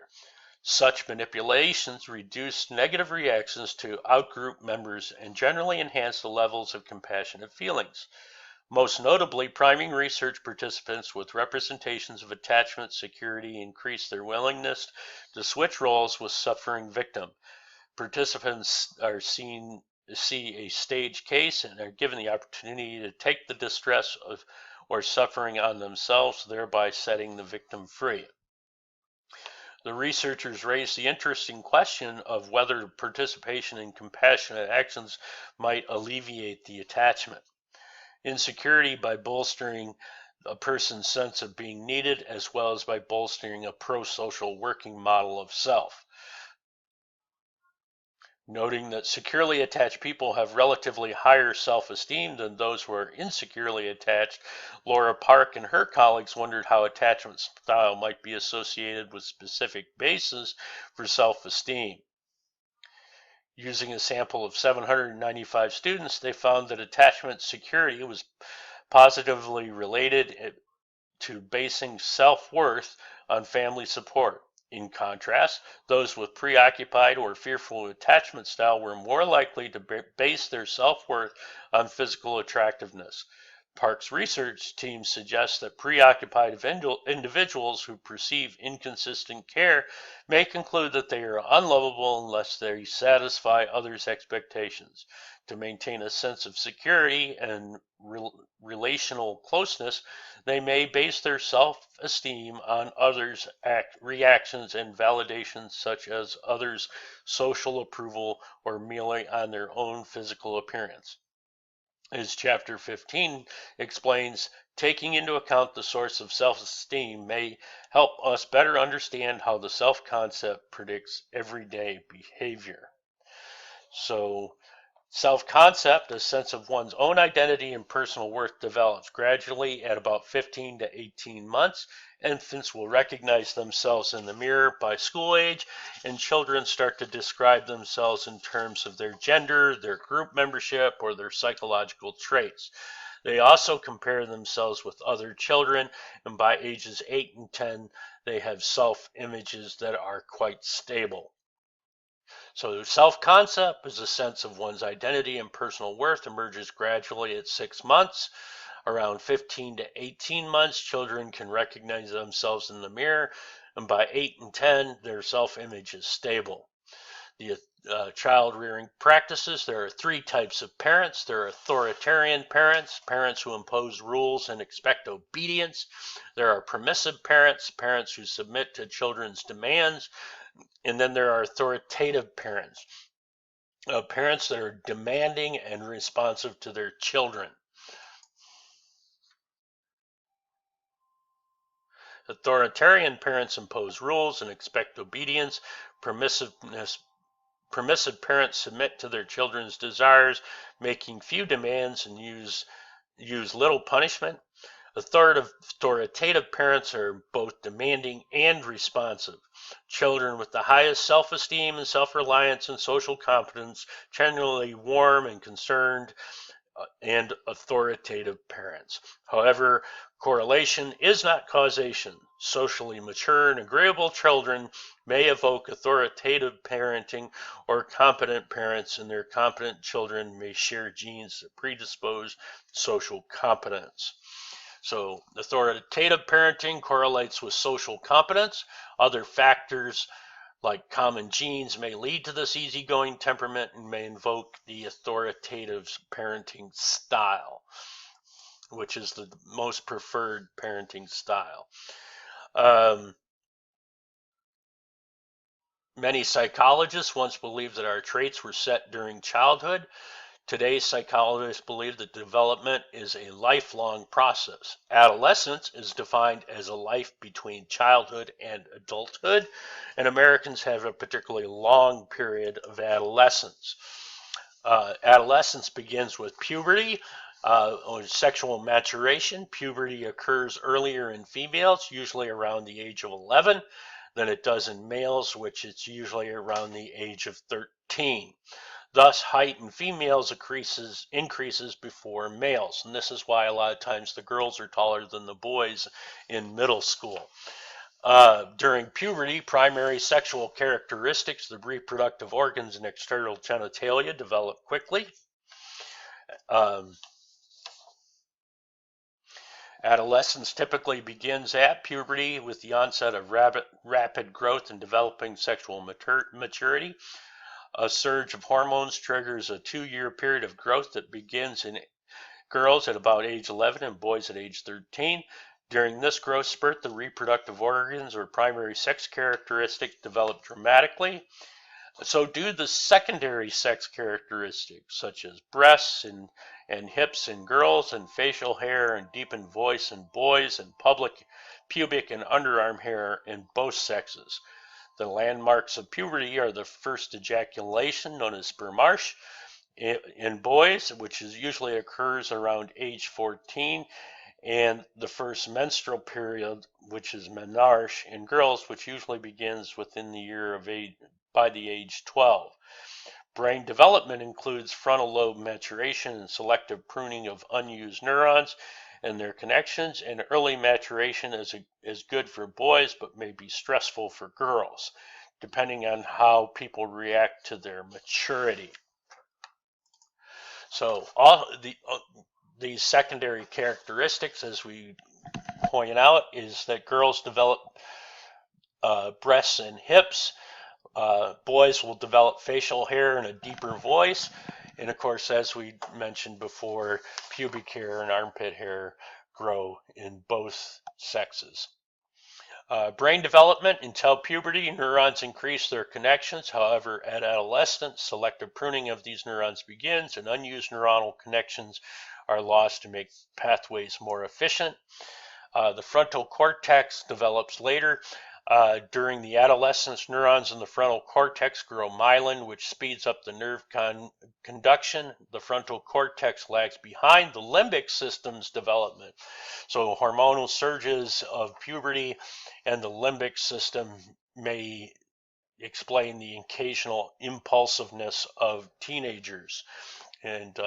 Such manipulations reduce negative reactions to outgroup members and generally enhance the levels of compassionate feelings. Most notably, priming research participants with representations of attachment security increase their willingness to switch roles with suffering victim. Participants are see a staged case and are given the opportunity to take the distress or suffering on themselves, thereby setting the victim free. The researchers raised the interesting question of whether participation in compassionate actions might alleviate the attachment. Insecurity by bolstering a person's sense of being needed, as well as by bolstering a pro-social working model of self. Noting that securely attached people have relatively higher self-esteem than those who are insecurely attached, Laura Park and her colleagues wondered how attachment style might be associated with specific bases for self-esteem. Using a sample of 795 students, they found that attachment security was positively related to basing self-worth on family support. In contrast, those with preoccupied or fearful attachment style were more likely to base their self-worth on physical attractiveness. Park's research team suggests that preoccupied individuals who perceive inconsistent care may conclude that they are unlovable unless they satisfy others' expectations. To maintain a sense of security and relational closeness, they may base their self-esteem on others' reactions and validations, such as others' social approval or merely on their own physical appearance. As Chapter 15 explains, taking into account the source of self-esteem may help us better understand how the self-concept predicts everyday behavior. So, self-concept, a sense of one's own identity and personal worth, develops gradually at about 15 to 18 months. Infants will recognize themselves in the mirror by school age, and children start to describe themselves in terms of their gender, their group membership, or their psychological traits. They also compare themselves with other children, and by ages 8 and 10, they have self-images that are quite stable. So self-concept is a sense of one's identity and personal worth emerges gradually at 6 months. Around 15 to 18 months, children can recognize themselves in the mirror, and by 8 and 10, their self-image is stable. The child rearing practices, there are 3 types of parents. There are authoritarian parents, parents who impose rules and expect obedience. There are permissive parents, parents who submit to children's demands. And then there are authoritative parents, parents that are demanding and responsive to their children. Authoritarian parents impose rules and expect obedience. Permissive parents submit to their children's desires, making few demands and use little punishment. Authoritative parents are both demanding and responsive. Children with the highest self-esteem and self-reliance and social competence, generally warm and concerned, and authoritative parents. However, correlation is not causation. Socially mature and agreeable children may evoke authoritative parenting, or competent parents and their competent children may share genes that predispose social competence. So authoritative parenting correlates with social competence. Other factors like common genes may lead to this easygoing temperament and may invoke the authoritative parenting style, which is the most preferred parenting style. Many psychologists once believed that our traits were set during childhood. Today, psychologists believe that development is a lifelong process. Adolescence is defined as a life between childhood and adulthood, and Americans have a particularly long period of adolescence. Adolescence begins with puberty, or sexual maturation. Puberty occurs earlier in females, usually around the age of 11, than it does in males, which it's usually around the age of 13. Thus, height in females increases before males, and this is why a lot of times the girls are taller than the boys in middle school. During puberty, primary sexual characteristics, the reproductive organs and external genitalia develop quickly. Adolescence typically begins at puberty with the onset of rapid growth and developing sexual maturity. A surge of hormones triggers a 2-year period of growth that begins in girls at about age 11 and boys at age 13. During this growth spurt, the reproductive organs or primary sex characteristics develop dramatically. So do the secondary sex characteristics, such as breasts and hips in girls, and facial hair and deepened voice in boys, and pubic and underarm hair in both sexes. The landmarks of puberty are the first ejaculation, known as spermarche, in boys, which usually occurs around age 14, and the first menstrual period, which is menarche, in girls, which usually begins within the year of age, by the age 12. Brain development includes frontal lobe maturation and selective pruning of unused neurons and their connections, and early maturation is good for boys but may be stressful for girls, depending on how people react to their maturity. So all these secondary characteristics, as we point out, is that girls develop breasts and hips. Boys will develop facial hair and a deeper voice. And of course, as we mentioned before, pubic hair and armpit hair grow in both sexes. Brain development until puberty, neurons increase their connections. However, at adolescence, selective pruning of these neurons begins and unused neuronal connections are lost to make pathways more efficient. The frontal cortex develops later. During the adolescence, neurons in the frontal cortex grow myelin, which speeds up the nerve conduction. The frontal cortex lags behind the limbic system's development. So hormonal surges of puberty and the limbic system may explain the occasional impulsiveness of teenagers and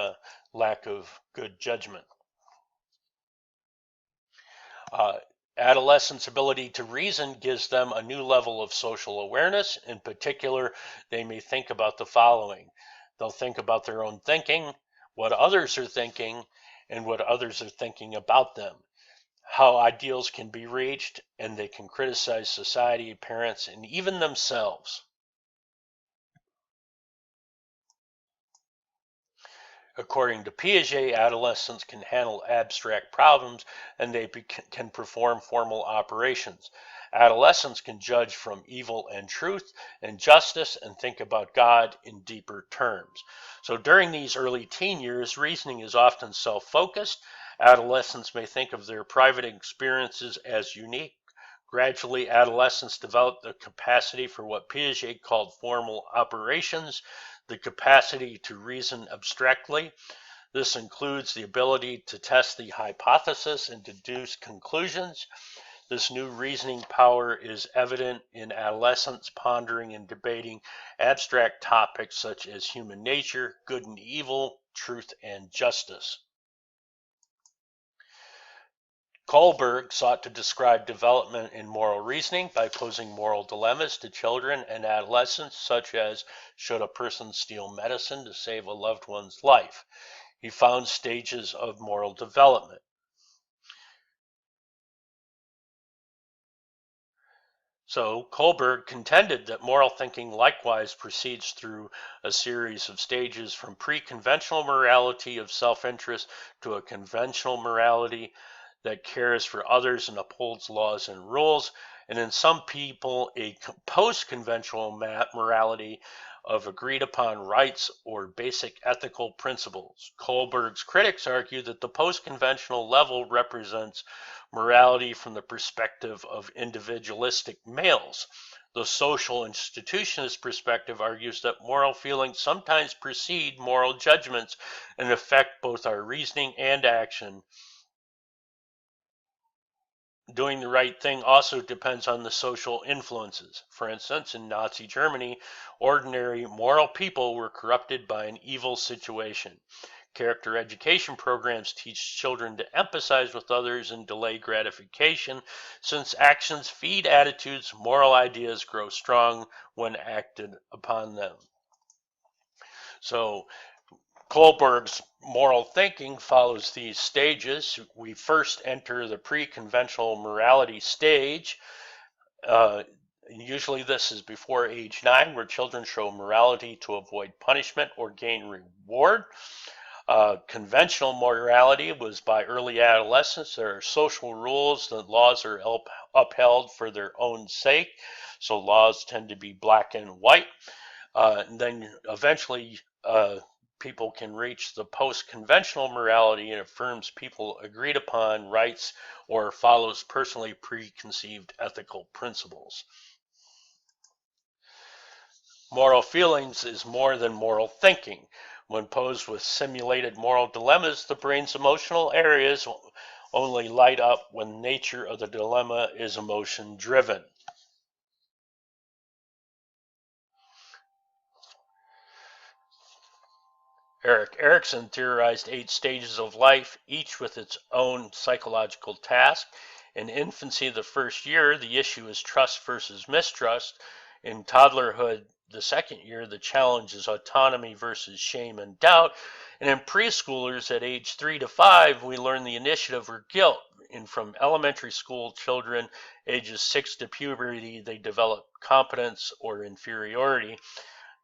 lack of good judgment. Adolescents' ability to reason gives them a new level of social awareness. In particular, they may think about the following. They'll think about their own thinking, what others are thinking, and what others are thinking about them, how ideals can be reached, and they can criticize society, parents, and even themselves. According to Piaget, adolescents can handle abstract problems and they can perform formal operations. Adolescents can judge from evil and truth and justice and think about God in deeper terms. So during these early teen years, reasoning is often self-focused. Adolescents may think of their private experiences as unique, Gradually, adolescents develop the capacity for what Piaget called formal operations, the capacity to reason abstractly. This includes the ability to test the hypothesis and deduce conclusions. This new reasoning power is evident in adolescents pondering and debating abstract topics such as human nature, good and evil, truth and justice. Kohlberg sought to describe development in moral reasoning by posing moral dilemmas to children and adolescents, such as, should a person steal medicine to save a loved one's life? He found stages of moral development. So Kohlberg contended that moral thinking likewise proceeds through a series of stages from pre-conventional morality of self-interest to a conventional morality that cares for others and upholds laws and rules, and in some people a post-conventional morality of agreed upon rights or basic ethical principles. Kohlberg's critics argue that the post-conventional level represents morality from the perspective of individualistic males. The social institutionalist perspective argues that moral feelings sometimes precede moral judgments and affect both our reasoning and action. Doing the right thing also depends on the social influences. For instance, in Nazi Germany, ordinary moral people were corrupted by an evil situation. Character education programs teach children to empathize with others and delay gratification. Since actions feed attitudes, moral ideas grow strong when acted upon them. So Kohlberg's moral thinking follows these stages. We first enter the pre-conventional morality stage. Usually this is before age 9, where children show morality to avoid punishment or gain reward. Conventional morality was by early adolescence. There are social rules that laws are upheld for their own sake. So laws tend to be black and white. And then eventually people can reach the post-conventional morality and affirms people agreed upon rights or follows personally preconceived ethical principles. Moral feelings is more than moral thinking. When posed with simulated moral dilemmas, the brain's emotional areas only light up when the nature of the dilemma is emotion-driven. Erik Erikson theorized 8 stages of life, each with its own psychological task. In infancy, the first year, the issue is trust versus mistrust. In toddlerhood, the second year, the challenge is autonomy versus shame and doubt. And in preschoolers at age 3 to 5, we learn the initiative or guilt. And from elementary school children, ages 6 to puberty, they develop competence or inferiority.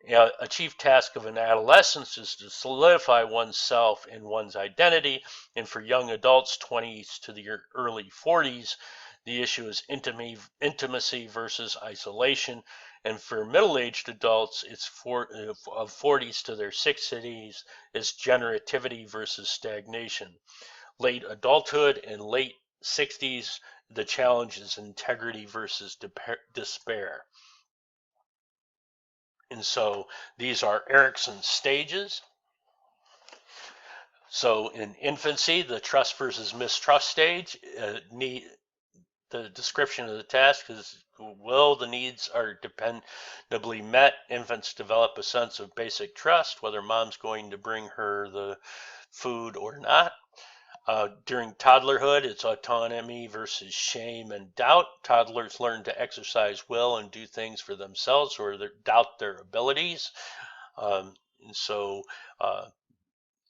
A chief task of an adolescence is to solidify oneself and one's identity, and for young adults, 20s to the early 40s, the issue is intimacy versus isolation, and for middle-aged adults, it's of 40s to their 60s, it's generativity versus stagnation. Late adulthood and late 60s, the challenge is integrity versus despair. And so these are Erikson's stages. So in infancy, the trust versus mistrust stage, the description of the task is, will the needs are dependably met? Infants develop a sense of basic trust, whether mom's going to bring her the food or not. During toddlerhood, it's autonomy versus shame and doubt. Toddlers learn to exercise will and do things for themselves or doubt their abilities. And so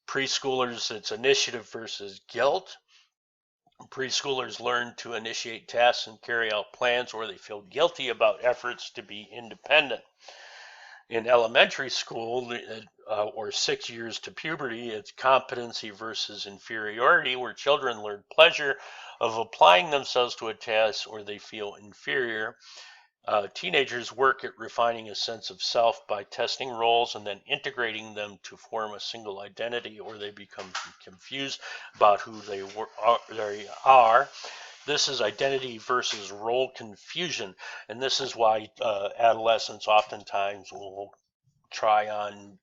preschoolers, it's initiative versus guilt. Preschoolers learn to initiate tasks and carry out plans, or they feel guilty about efforts to be independent. In elementary school, or 6 years to puberty, it's competency versus inferiority, where children learn pleasure of applying themselves to a task or they feel inferior. Teenagers work at refining a sense of self by testing roles and then integrating them to form a single identity, or they become confused about who they are. This is identity versus role confusion, and this is why adolescents oftentimes will try on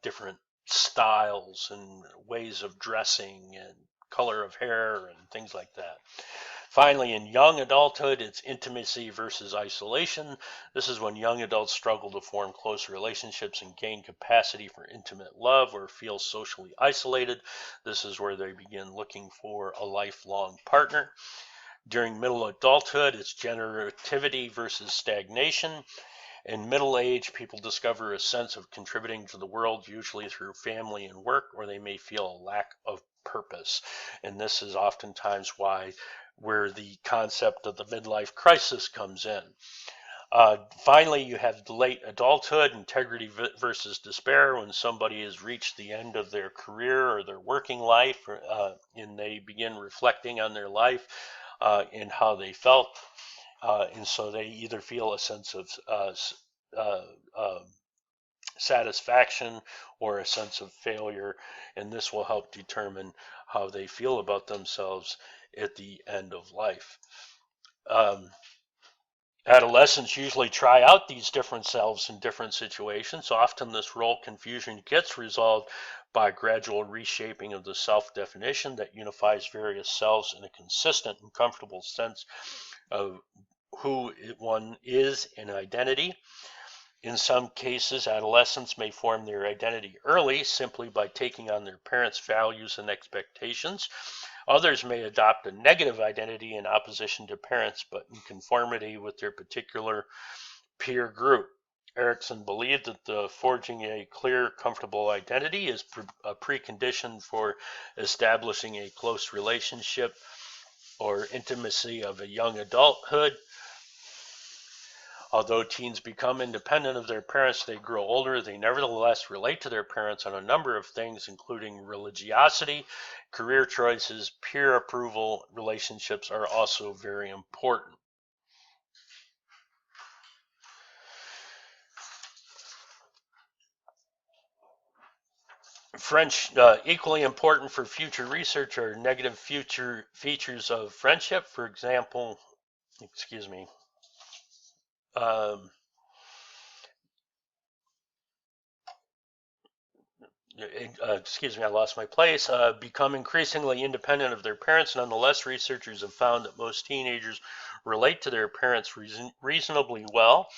different styles and ways of dressing and color of hair and things like that. Finally, in young adulthood, it's intimacy versus isolation. This is when young adults struggle to form close relationships and gain capacity for intimate love or feel socially isolated. This is where they begin looking for a lifelong partner. During middle adulthood, it's generativity versus stagnation. In middle age, people discover a sense of contributing to the world, usually through family and work, or they may feel a lack of purpose. And this is oftentimes where the concept of the midlife crisis comes in. Finally, you have late adulthood, integrity versus despair, when somebody has reached the end of their career or their working life, and they begin reflecting on their life and how they felt. And so they either feel a sense of satisfaction or a sense of failure, and this will help determine how they feel about themselves at the end of life. Adolescents usually try out these different selves in different situations. Often this role confusion gets resolved by gradual reshaping of the self-definition that unifies various selves in a consistent and comfortable sense of who one is in identity. In some cases, adolescents may form their identity early simply by taking on their parents' values and expectations. Others may adopt a negative identity in opposition to parents, but in conformity with their particular peer group. Erikson believed that forging a clear, comfortable identity is a precondition for establishing a close relationship or intimacy of a young adulthood. Although teens become independent of their parents, they grow older, they nevertheless relate to their parents on a number of things, including religiosity, career choices, peer approval. Relationships are also very important. Equally important for future research are negative future features of friendship. For example, I lost my place, become increasingly independent of their parents. Nonetheless, researchers have found that most teenagers relate to their parents reasonably well.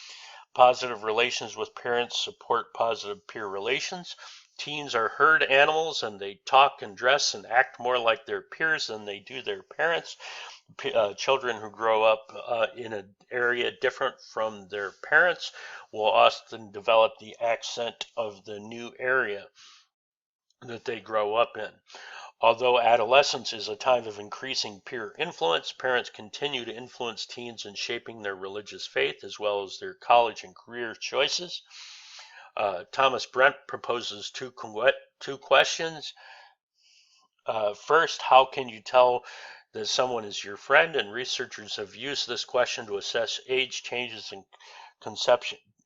Positive relations with parents support positive peer relations. Teens are herd animals, and they talk and dress and act more like their peers than they do their parents. Children who grow up in an area different from their parents will often develop the accent of the new area that they grow up in. Although adolescence is a time of increasing peer influence, parents continue to influence teens in shaping their religious faith as well as their college and career choices. Thomas Brent proposes two questions. First, how can you tell that someone is your friend? And researchers have used this question to assess age changes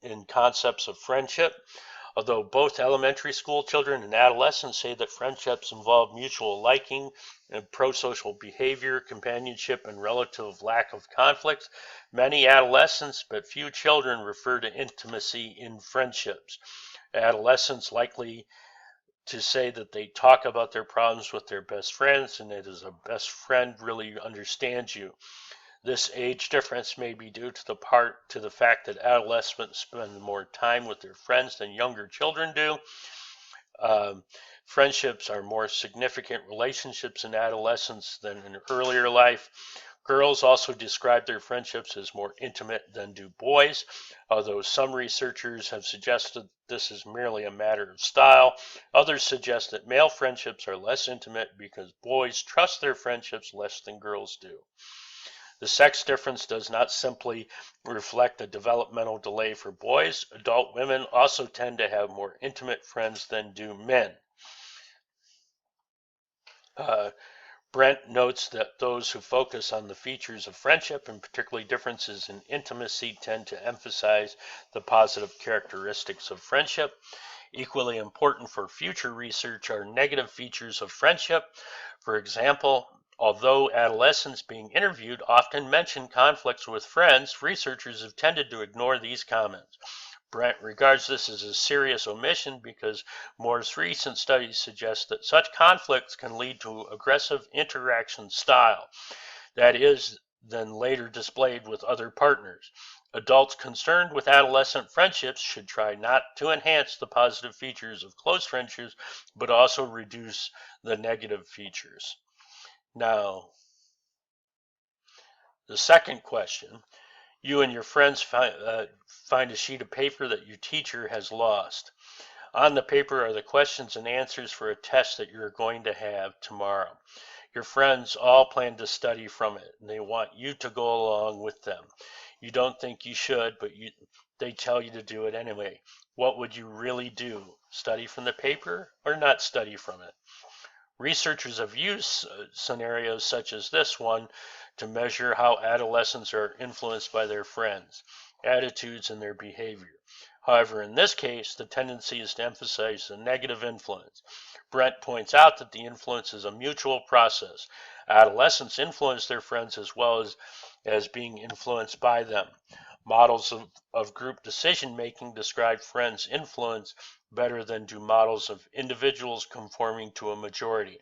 in concepts of friendship. Although both elementary school children and adolescents say that friendships involve mutual liking and pro-social behavior, companionship, and relative lack of conflict, many adolescents but few children refer to intimacy in friendships. Adolescents likely to say that they talk about their problems with their best friends, and that as a best friend really understands you. This age difference may be due to the fact that adolescents spend more time with their friends than younger children do. Friendships are more significant relationships in adolescence than in earlier life. Girls also describe their friendships as more intimate than do boys, although some researchers have suggested this is merely a matter of style. Others suggest that male friendships are less intimate because boys trust their friendships less than girls do. The sex difference does not simply reflect a developmental delay for boys. Adult women also tend to have more intimate friends than do men. Brent notes that those who focus on the features of friendship, and particularly differences in intimacy, tend to emphasize the positive characteristics of friendship. Equally important for future research are negative features of friendship. For example, Although adolescents being interviewed often mention conflicts with friends, researchers have tended to ignore these comments. Brent regards this as a serious omission because more recent studies suggest that such conflicts can lead to aggressive interaction style, that is, then later displayed with other partners. Adults concerned with adolescent friendships should try not to enhance the positive features of close friendships, but also reduce the negative features. Now, the second question, you and your friends find a sheet of paper that your teacher has lost. On the paper are the questions and answers for a test that you're going to have tomorrow. Your friends all plan to study from it, and they want you to go along with them. You don't think you should, but they tell you to do it anyway. What would you really do? Study from the paper or not study from it? Researchers have used scenarios such as this one to measure how adolescents are influenced by their friends, attitudes, and their behavior. However, in this case, the tendency is to emphasize the negative influence. Brent points out that the influence is a mutual process. Adolescents influence their friends as well as being influenced by them. Models of group decision-making describe friends' influence better than do models of individuals conforming to a majority.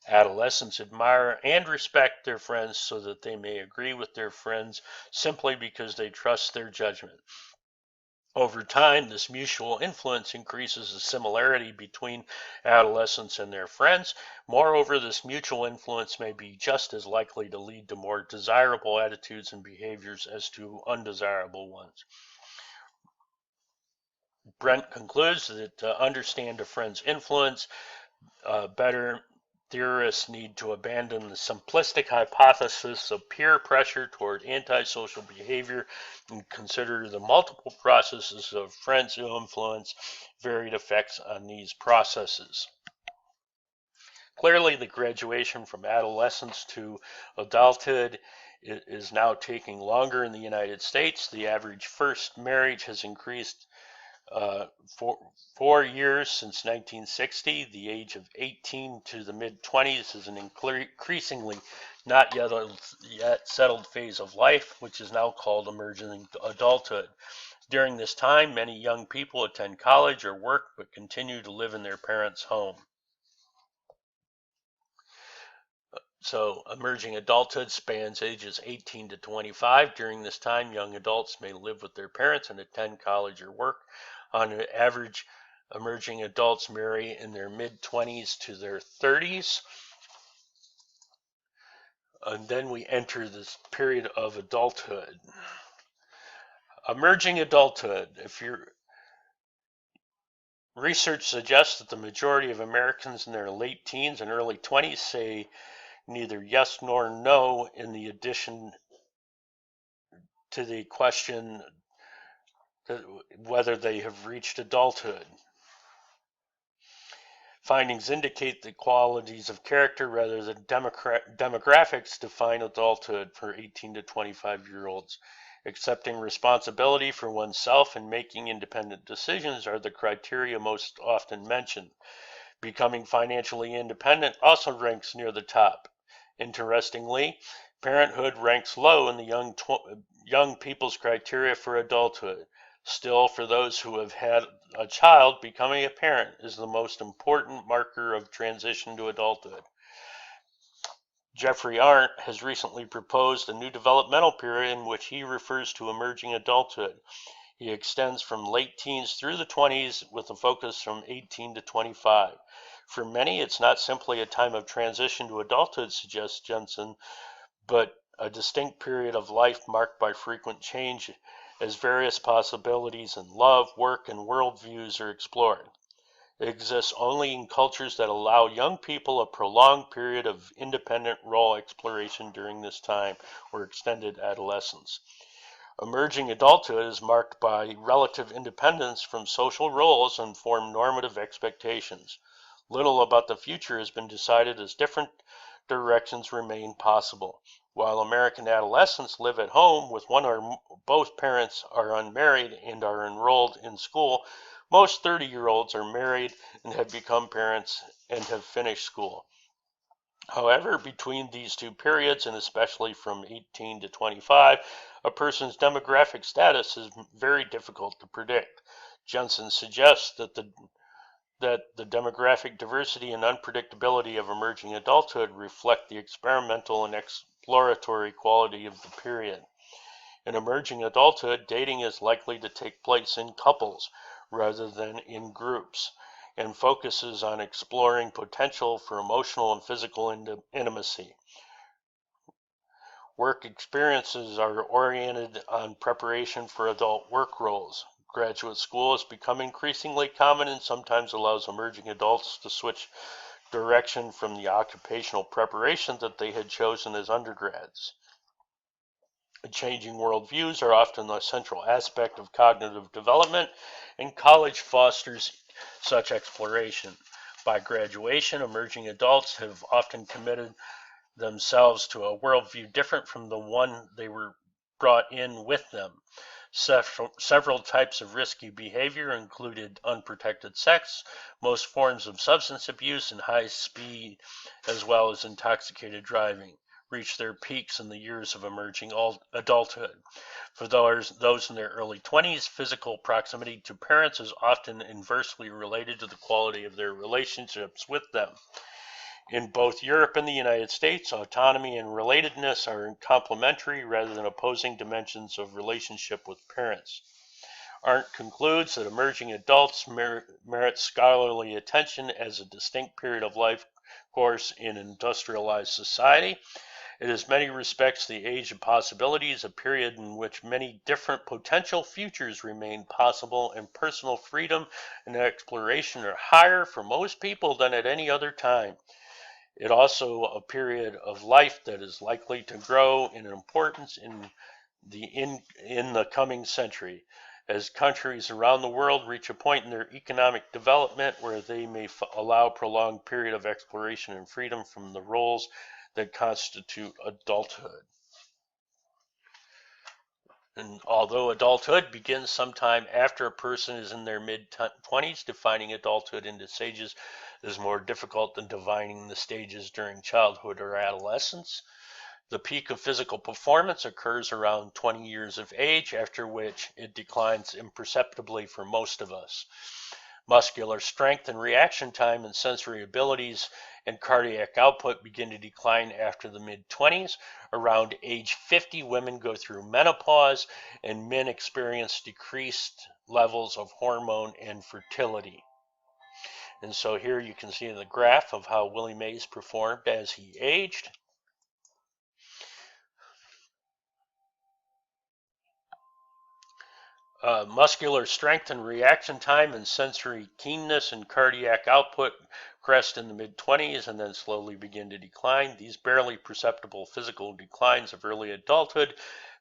Adolescents admire and respect their friends so that they may agree with their friends simply because they trust their judgment. Over time, this mutual influence increases the similarity between adolescents and their friends. Moreover, this mutual influence may be just as likely to lead to more desirable attitudes and behaviors as to undesirable ones. Brent concludes that to understand a friend's influence better, theorists need to abandon the simplistic hypothesis of peer pressure toward antisocial behavior and consider the multiple processes of friends who influence varied effects on these processes. Clearly, the graduation from adolescence to adulthood is now taking longer in the United States. The average first marriage has increased 4 years since 1960. The age of 18 to the mid-20s is an increasingly not yet settled phase of life, which is now called emerging adulthood. During this time, many young people attend college or work but continue to live in their parents' home. So emerging adulthood spans ages 18 to 25. During this time, young adults may live with their parents and attend college or work. On average, emerging adults marry in their mid-20s to their 30s. And then we enter this period of adulthood. Emerging adulthood. Research suggests that the majority of Americans in their late teens and early 20s say neither yes nor no in the addition to the question whether they have reached adulthood. Findings indicate that qualities of character rather than demographics define adulthood for 18 to 25-year-olds. Accepting responsibility for oneself and making independent decisions are the criteria most often mentioned. Becoming financially independent also ranks near the top. Interestingly, parenthood ranks low in the young people's criteria for adulthood. Still, for those who have had a child, becoming a parent is the most important marker of transition to adulthood. Jeffrey Arndt has recently proposed a new developmental period in which he refers to emerging adulthood. He extends from late teens through the 20s with a focus from 18 to 25. For many, it's not simply a time of transition to adulthood, suggests Jensen, but a distinct period of life marked by frequent change as various possibilities in love, work, and worldviews are explored. It exists only in cultures that allow young people a prolonged period of independent role exploration during this time or extended adolescence. Emerging adulthood is marked by relative independence from social roles and form normative expectations. Little about the future has been decided as different directions remain possible. While American adolescents live at home with one or both parents are unmarried and are enrolled in school, most 30-year-olds are married and have become parents and have finished school. However, between these two periods, and especially from 18 to 25, a person's demographic status is very difficult to predict. Jensen suggests that the demographic diversity and unpredictability of emerging adulthood reflect the experimental and exploratory quality of the period. In emerging adulthood, dating is likely to take place in couples rather than in groups, and focuses on exploring potential for emotional and physical intimacy. Work experiences are oriented on preparation for adult work roles. Graduate school has become increasingly common and sometimes allows emerging adults to switch direction from the occupational preparation that they had chosen as undergrads. Changing worldviews are often a central aspect of cognitive development, and college fosters such exploration. By graduation, emerging adults have often committed themselves to a worldview different from the one they were brought in with them. Several types of risky behavior included unprotected sex, most forms of substance abuse, and high speed, as well as intoxicated driving, reach their peaks in the years of emerging adulthood. For those in their early 20s, physical proximity to parents is often inversely related to the quality of their relationships with them. In both Europe and the United States, autonomy and relatedness are complementary rather than opposing dimensions of relationship with parents. Arndt concludes that emerging adults merit scholarly attention as a distinct period of life course in industrialized society. It is in many respects the age of possibilities, a period in which many different potential futures remain possible, and personal freedom and exploration are higher for most people than at any other time. It also a period of life that is likely to grow in importance in the coming century, as countries around the world reach a point in their economic development where they may allow a prolonged period of exploration and freedom from the roles that constitute adulthood. And although adulthood begins sometime after a person is in their mid-20s, defining adulthood into stages is more difficult than defining the stages during childhood or adolescence. The peak of physical performance occurs around 20 years of age, after which it declines imperceptibly for most of us. Muscular strength and reaction time and sensory abilities and cardiac output begin to decline after the mid-20s. Around age 50, women go through menopause, and men experience decreased levels of hormone and fertility. And so here you can see the graph of how Willie Mays performed as he aged. Muscular strength and reaction time and sensory keenness and cardiac output crest in the mid-20s and then slowly begin to decline. These barely perceptible physical declines of early adulthood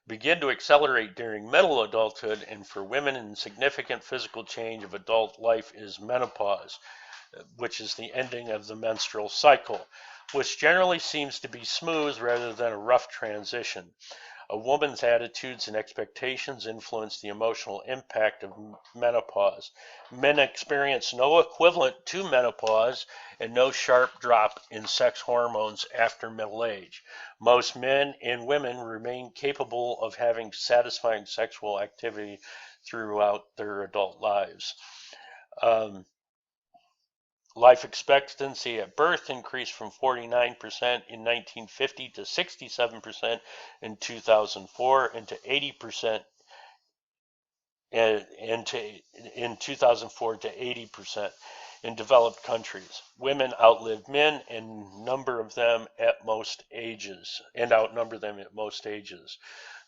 begin to accelerate during middle adulthood, and for women, significant physical change of adult life is menopause, which is the ending of the menstrual cycle, which generally seems to be smooth rather than a rough transition. A woman's attitudes and expectations influence the emotional impact of menopause. Men experience no equivalent to menopause and no sharp drop in sex hormones after middle age. Most men and women remain capable of having satisfying sexual activity throughout their adult lives. Life expectancy at birth increased from 49% in 1950 to 67% in 2004 and to 80% in 2004 to 80% in developed countries. Women outlive men and outnumber them at most ages.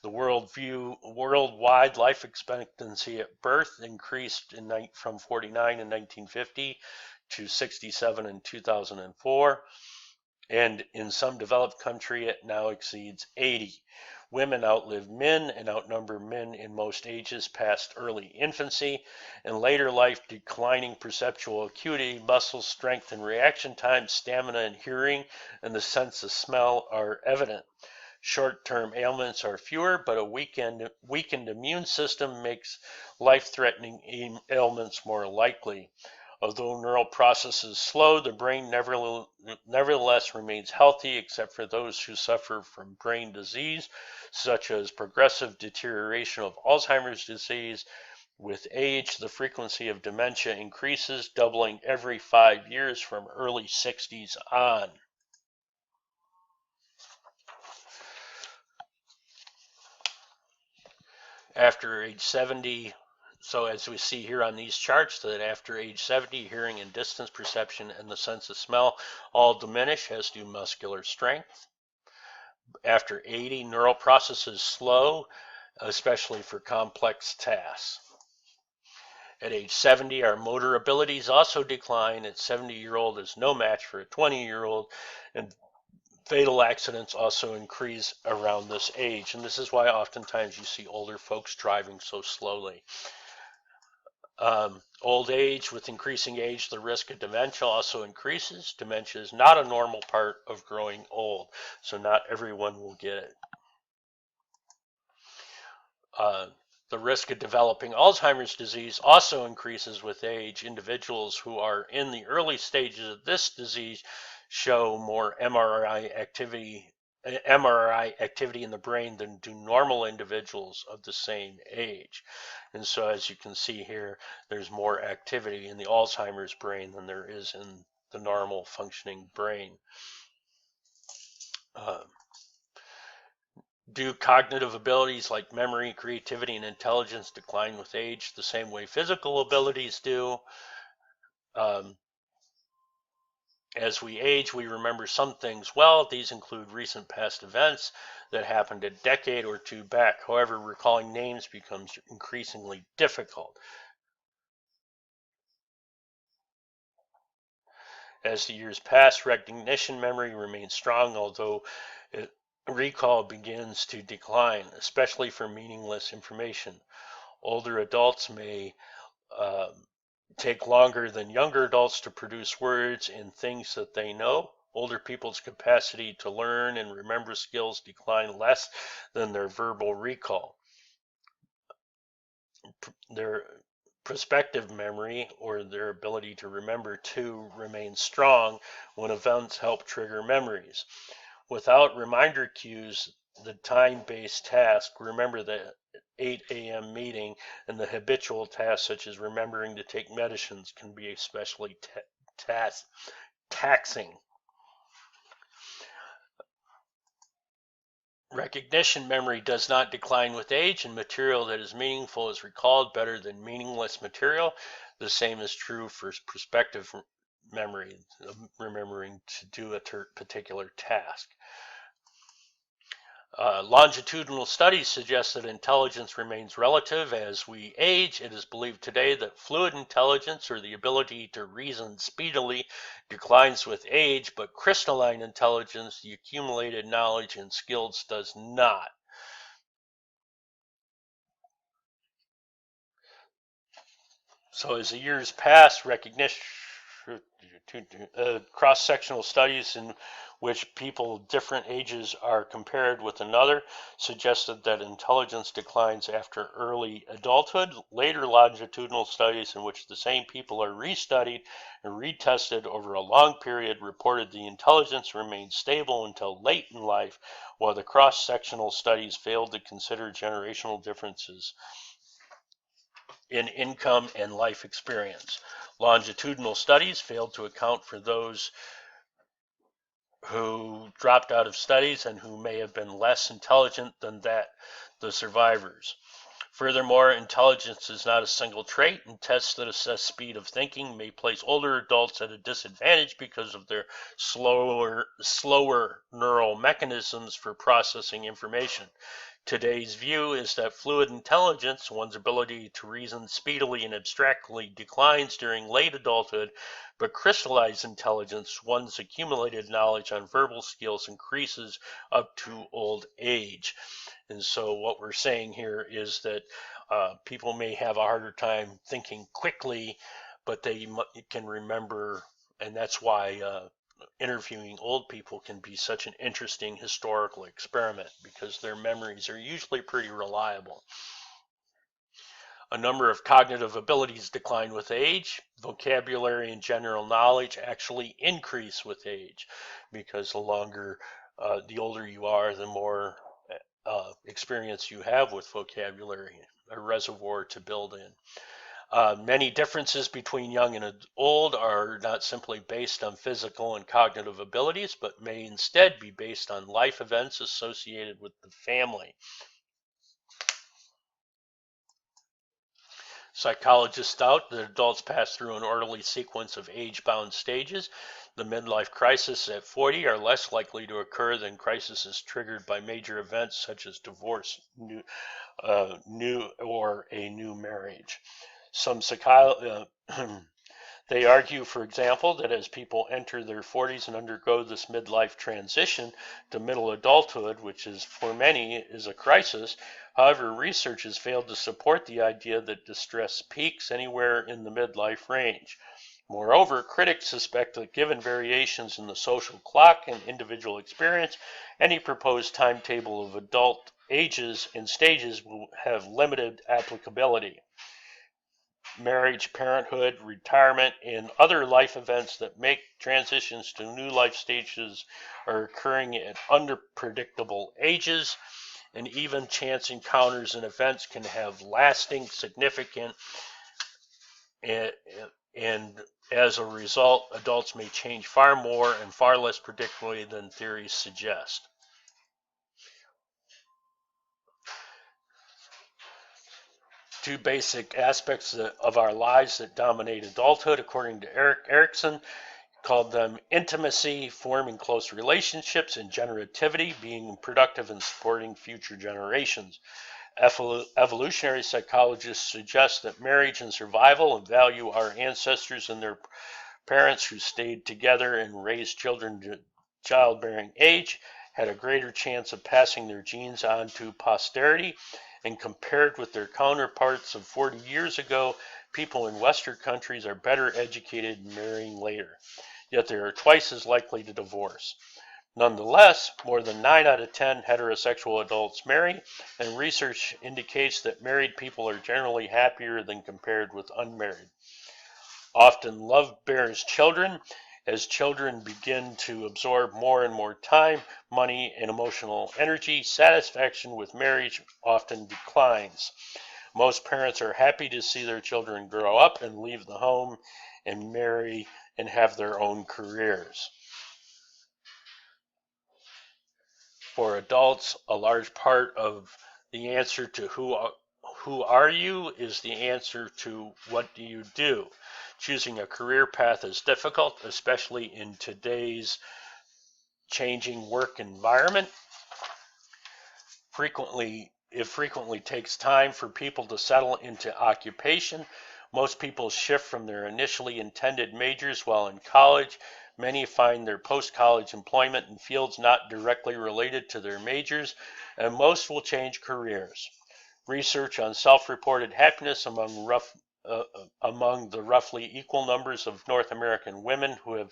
The worldwide life expectancy at birth increased from 49 in 1950 to 67 in 2004, and in some developed country it now exceeds 80. Women outlive men and outnumber men in most ages past early infancy. In later life, declining perceptual acuity, muscle strength and reaction time, stamina and hearing, and the sense of smell are evident. Short-term ailments are fewer, but a weakened immune system makes life-threatening ailments more likely. Although neural processes slow, the brain nevertheless remains healthy, except for those who suffer from brain disease, such as progressive deterioration of Alzheimer's disease. With age, the frequency of dementia increases, doubling every 5 years from early 60s on. After age 70, so as we see here on these charts, that after age 70, hearing and distance perception and the sense of smell all diminish, as do muscular strength. After 80, neural processes slow, especially for complex tasks. At age 70, our motor abilities also decline. A 70-year-old is no match for a 20-year-old, and fatal accidents also increase around this age. And this is why oftentimes you see older folks driving so slowly. Old age, with increasing age, the risk of dementia also increases. Dementia is not a normal part of growing old, so not everyone will get it. The risk of developing Alzheimer's disease also increases with age. Individuals who are in the early stages of this disease show more MRI activity in the brain than do normal individuals of the same age. And so as you can see here, there's more activity in the Alzheimer's brain than there is in the normal functioning brain. Do cognitive abilities like memory, creativity, and intelligence decline with age the same way physical abilities do? As we age, we remember some things well. These include recent past events that happened a decade or two back. However, recalling names becomes increasingly difficult. As the years pass, recognition memory remains strong, although recall begins to decline, especially for meaningless information. Older adults may take longer than younger adults to produce words and things that they know. Older people's capacity to learn and remember skills decline less than their verbal recall. Their prospective memory, or their ability to remember too, remains strong when events help trigger memories. Without reminder cues, the time-based task, remember the 8 a.m. meeting, and the habitual tasks such as remembering to take medicines can be especially taxing. Recognition memory does not decline with age, and material that is meaningful is recalled better than meaningless material. The same is true for prospective memory, remembering to do a particular task. Longitudinal studies suggest that intelligence remains relative as we age. It is believed today that fluid intelligence, or the ability to reason speedily, declines with age, but crystalline intelligence, the accumulated knowledge and skills, does not. So as the years pass, recognition, cross-sectional studies in which people of different ages are compared with another suggested that intelligence declines after early adulthood. Later longitudinal studies in which the same people are restudied and retested over a long period reported the intelligence remained stable until late in life, while the cross-sectional studies failed to consider generational differences in income and life experience. Longitudinal studies failed to account for those who dropped out of studies and who may have been less intelligent than the survivors. Furthermore, intelligence is not a single trait, and tests that assess speed of thinking may place older adults at a disadvantage because of their slower neural mechanisms for processing information. Today's view is that fluid intelligence, one's ability to reason speedily and abstractly, declines during late adulthood, but crystallized intelligence, one's accumulated knowledge on verbal skills, increases up to old age. And so what we're saying here is that people may have a harder time thinking quickly, but they can remember, and that's why interviewing old people can be such an interesting historical experiment, because their memories are usually pretty reliable. A number of cognitive abilities decline with age. Vocabulary and general knowledge actually increase with age because the older you are, the more experience you have with vocabulary, a reservoir to build in. Many differences between young and old are not simply based on physical and cognitive abilities, but may instead be based on life events associated with the family. Psychologists doubt that adults pass through an orderly sequence of age-bound stages. The midlife crisis at 40 are less likely to occur than crises triggered by major events such as divorce, new or a new marriage. Some They argue, for example, that as people enter their 40s and undergo this midlife transition to middle adulthood, which is for many is a crisis. However, research has failed to support the idea that distress peaks anywhere in the midlife range. Moreover, critics suspect that given variations in the social clock and individual experience, any proposed timetable of adult ages and stages will have limited applicability. Marriage, parenthood, retirement, and other life events that make transitions to new life stages are occurring at unpredictable ages, and even chance encounters and events can have lasting, significant, and as a result, adults may change far more and far less predictably than theories suggest. Two basic aspects of our lives that dominate adulthood, according to Erickson, called them intimacy, forming close relationships, and generativity, being productive and supporting future generations. Evolutionary psychologists suggest that marriage and survival and value our ancestors and their parents who stayed together and raised children to childbearing age had a greater chance of passing their genes on to posterity. And compared with their counterparts of 40 years ago, people in Western countries are better educated and marrying later, yet they are twice as likely to divorce. Nonetheless, more than 9 out of 10 heterosexual adults marry, and research indicates that married people are generally happier than compared with unmarried. Often love bears children. As children begin to absorb more and more time, money, and emotional energy, satisfaction with marriage often declines. Most parents are happy to see their children grow up and leave the home and marry and have their own careers. For adults, a large part of the answer to who are you is the answer to what do you do. Choosing a career path is difficult, especially in today's changing work environment. It frequently takes time for people to settle into occupation. Most people shift from their initially intended majors while in college. Many find their post-college employment in fields not directly related to their majors, and most will change careers. Research on self-reported happiness among the roughly equal numbers of North American women who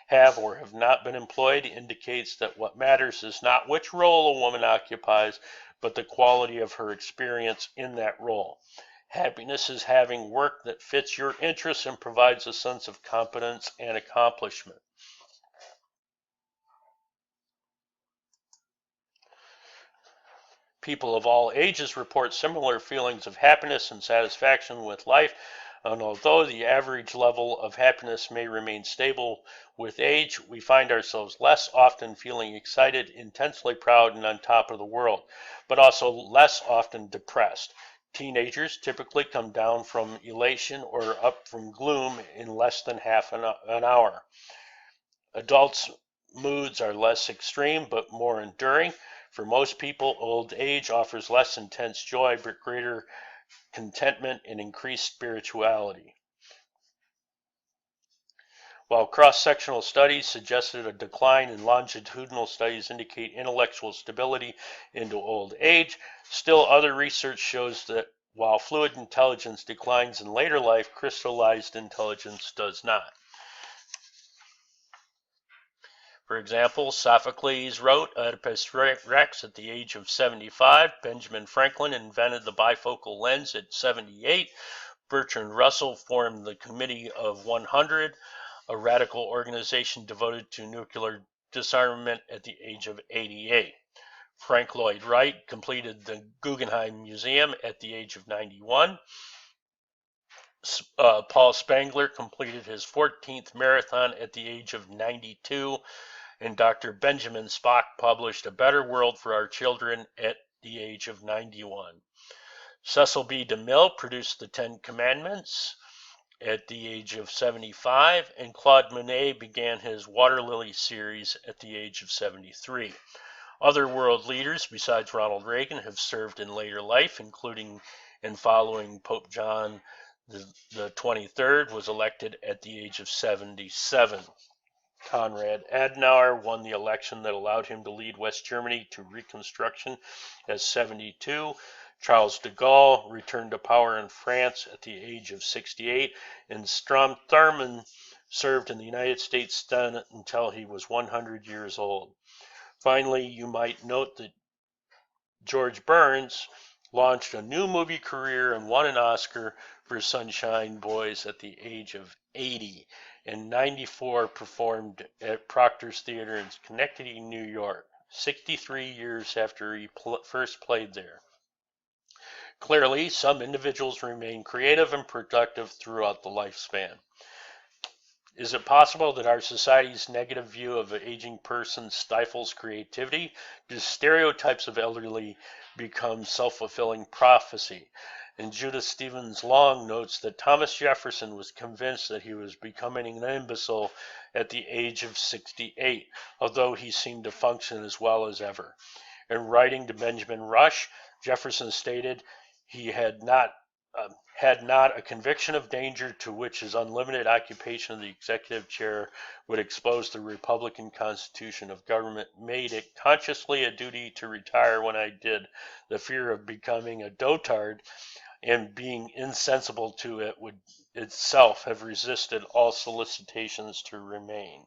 have or have not been employed indicates that what matters is not which role a woman occupies, but the quality of her experience in that role. Happiness is having work that fits your interests and provides a sense of competence and accomplishment. People of all ages report similar feelings of happiness and satisfaction with life, and although the average level of happiness may remain stable with age, we find ourselves less often feeling excited, intensely proud, and on top of the world, but also less often depressed. Teenagers typically come down from elation or up from gloom in less than half an hour. Adults' moods are less extreme but more enduring. For most people, old age offers less intense joy but greater contentment and increased spirituality. While cross-sectional studies suggested a decline in longitudinal studies indicate intellectual stability into old age, still other research shows that while fluid intelligence declines in later life, crystallized intelligence does not. For example, Sophocles wrote Oedipus Rex at the age of 75. Benjamin Franklin invented the bifocal lens at 78. Bertrand Russell formed the Committee of 100, a radical organization devoted to nuclear disarmament, at the age of 88. Frank Lloyd Wright completed the Guggenheim Museum at the age of 91. Paul Spangler completed his 14th marathon at the age of 92. And Dr. Benjamin Spock published A Better World for Our Children at the age of 91. Cecil B. DeMille produced The Ten Commandments at the age of 75, and Claude Monet began his Water Lily series at the age of 73. Other world leaders besides Ronald Reagan have served in later life, including and following Pope John the 23rd was elected at the age of 77. Konrad Adenauer won the election that allowed him to lead West Germany to Reconstruction at 72. Charles de Gaulle returned to power in France at the age of 68, and Strom Thurmond served in the United States Senate until he was 100 years old. Finally, you might note that George Burns launched a new movie career and won an Oscar for Sunshine Boys at the age of 80. In 94, performed at Proctor's Theater in Schenectady, New York, 63 years after he first played there. Clearly, some individuals remain creative and productive throughout the lifespan. Is it possible that our society's negative view of an aging person stifles creativity? Do stereotypes of elderly become self-fulfilling prophecy? And Judith Stevens Long notes that Thomas Jefferson was convinced that he was becoming an imbecile at the age of 68, although he seemed to function as well as ever. In writing to Benjamin Rush, Jefferson stated he had not a conviction of danger to which his unlimited occupation of the executive chair would expose the Republican constitution of government, made it consciously a duty to retire when I did. The fear of becoming a dotard and being insensible to it would itself have resisted all solicitations to remain.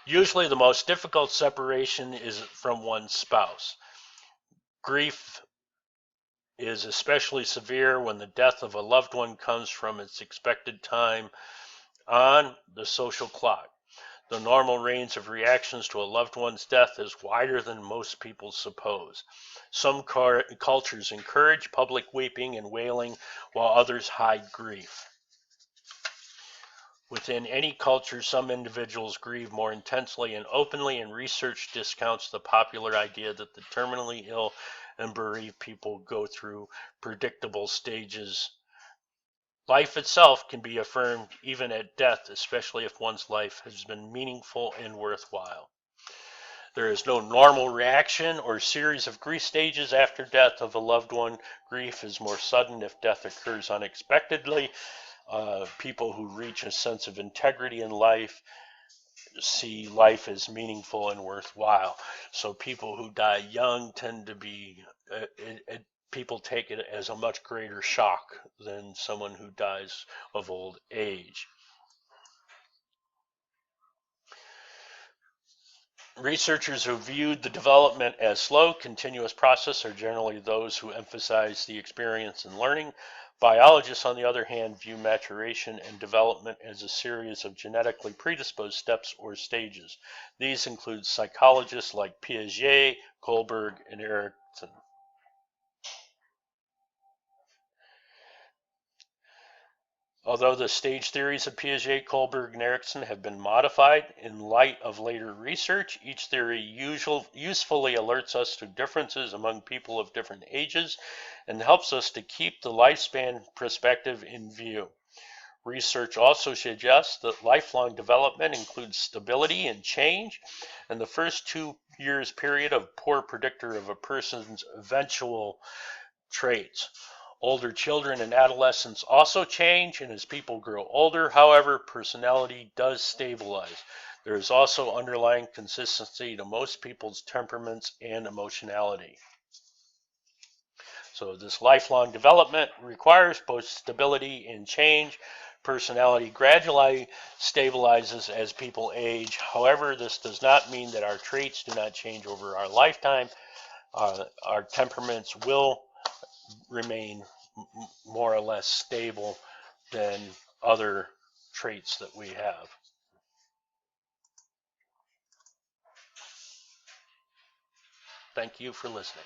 Usually the most difficult separation is from one's spouse. Grief is especially severe when the death of a loved one comes from its expected time on the social clock. The normal range of reactions to a loved one's death is wider than most people suppose. Some cultures encourage public weeping and wailing, while others hide grief. Within any culture, some individuals grieve more intensely and openly, and research discounts the popular idea that the terminally ill and bereaved people go through predictable stages. Life itself can be affirmed even at death, especially if one's life has been meaningful and worthwhile. There is no normal reaction or series of grief stages after death of a loved one. Grief is more sudden if death occurs unexpectedly. People who reach a sense of integrity in life see life as meaningful and worthwhile. So people who die young tend to be, people take it as a much greater shock than someone who dies of old age. Researchers who viewed the development as slow, continuous process are generally those who emphasize the experience and learning. Biologists, on the other hand, view maturation and development as a series of genetically predisposed steps or stages. These include psychologists like Piaget, Kohlberg, and Erikson. Although the stage theories of Piaget, Kohlberg, and Erikson have been modified in light of later research, each theory usefully alerts us to differences among people of different ages and helps us to keep the lifespan perspective in view. Research also suggests that lifelong development includes stability and change, and the first 2 years period a poor predictor of a person's eventual traits. Older children and adolescents also change, and as people grow older, however, personality does stabilize. There is also underlying consistency to most people's temperaments and emotionality. So this lifelong development requires both stability and change. personality gradually stabilizes as people age. However, this does not mean that our traits do not change over our lifetime. Our temperaments will remain more or less stable than other traits that we have. Thank you for listening.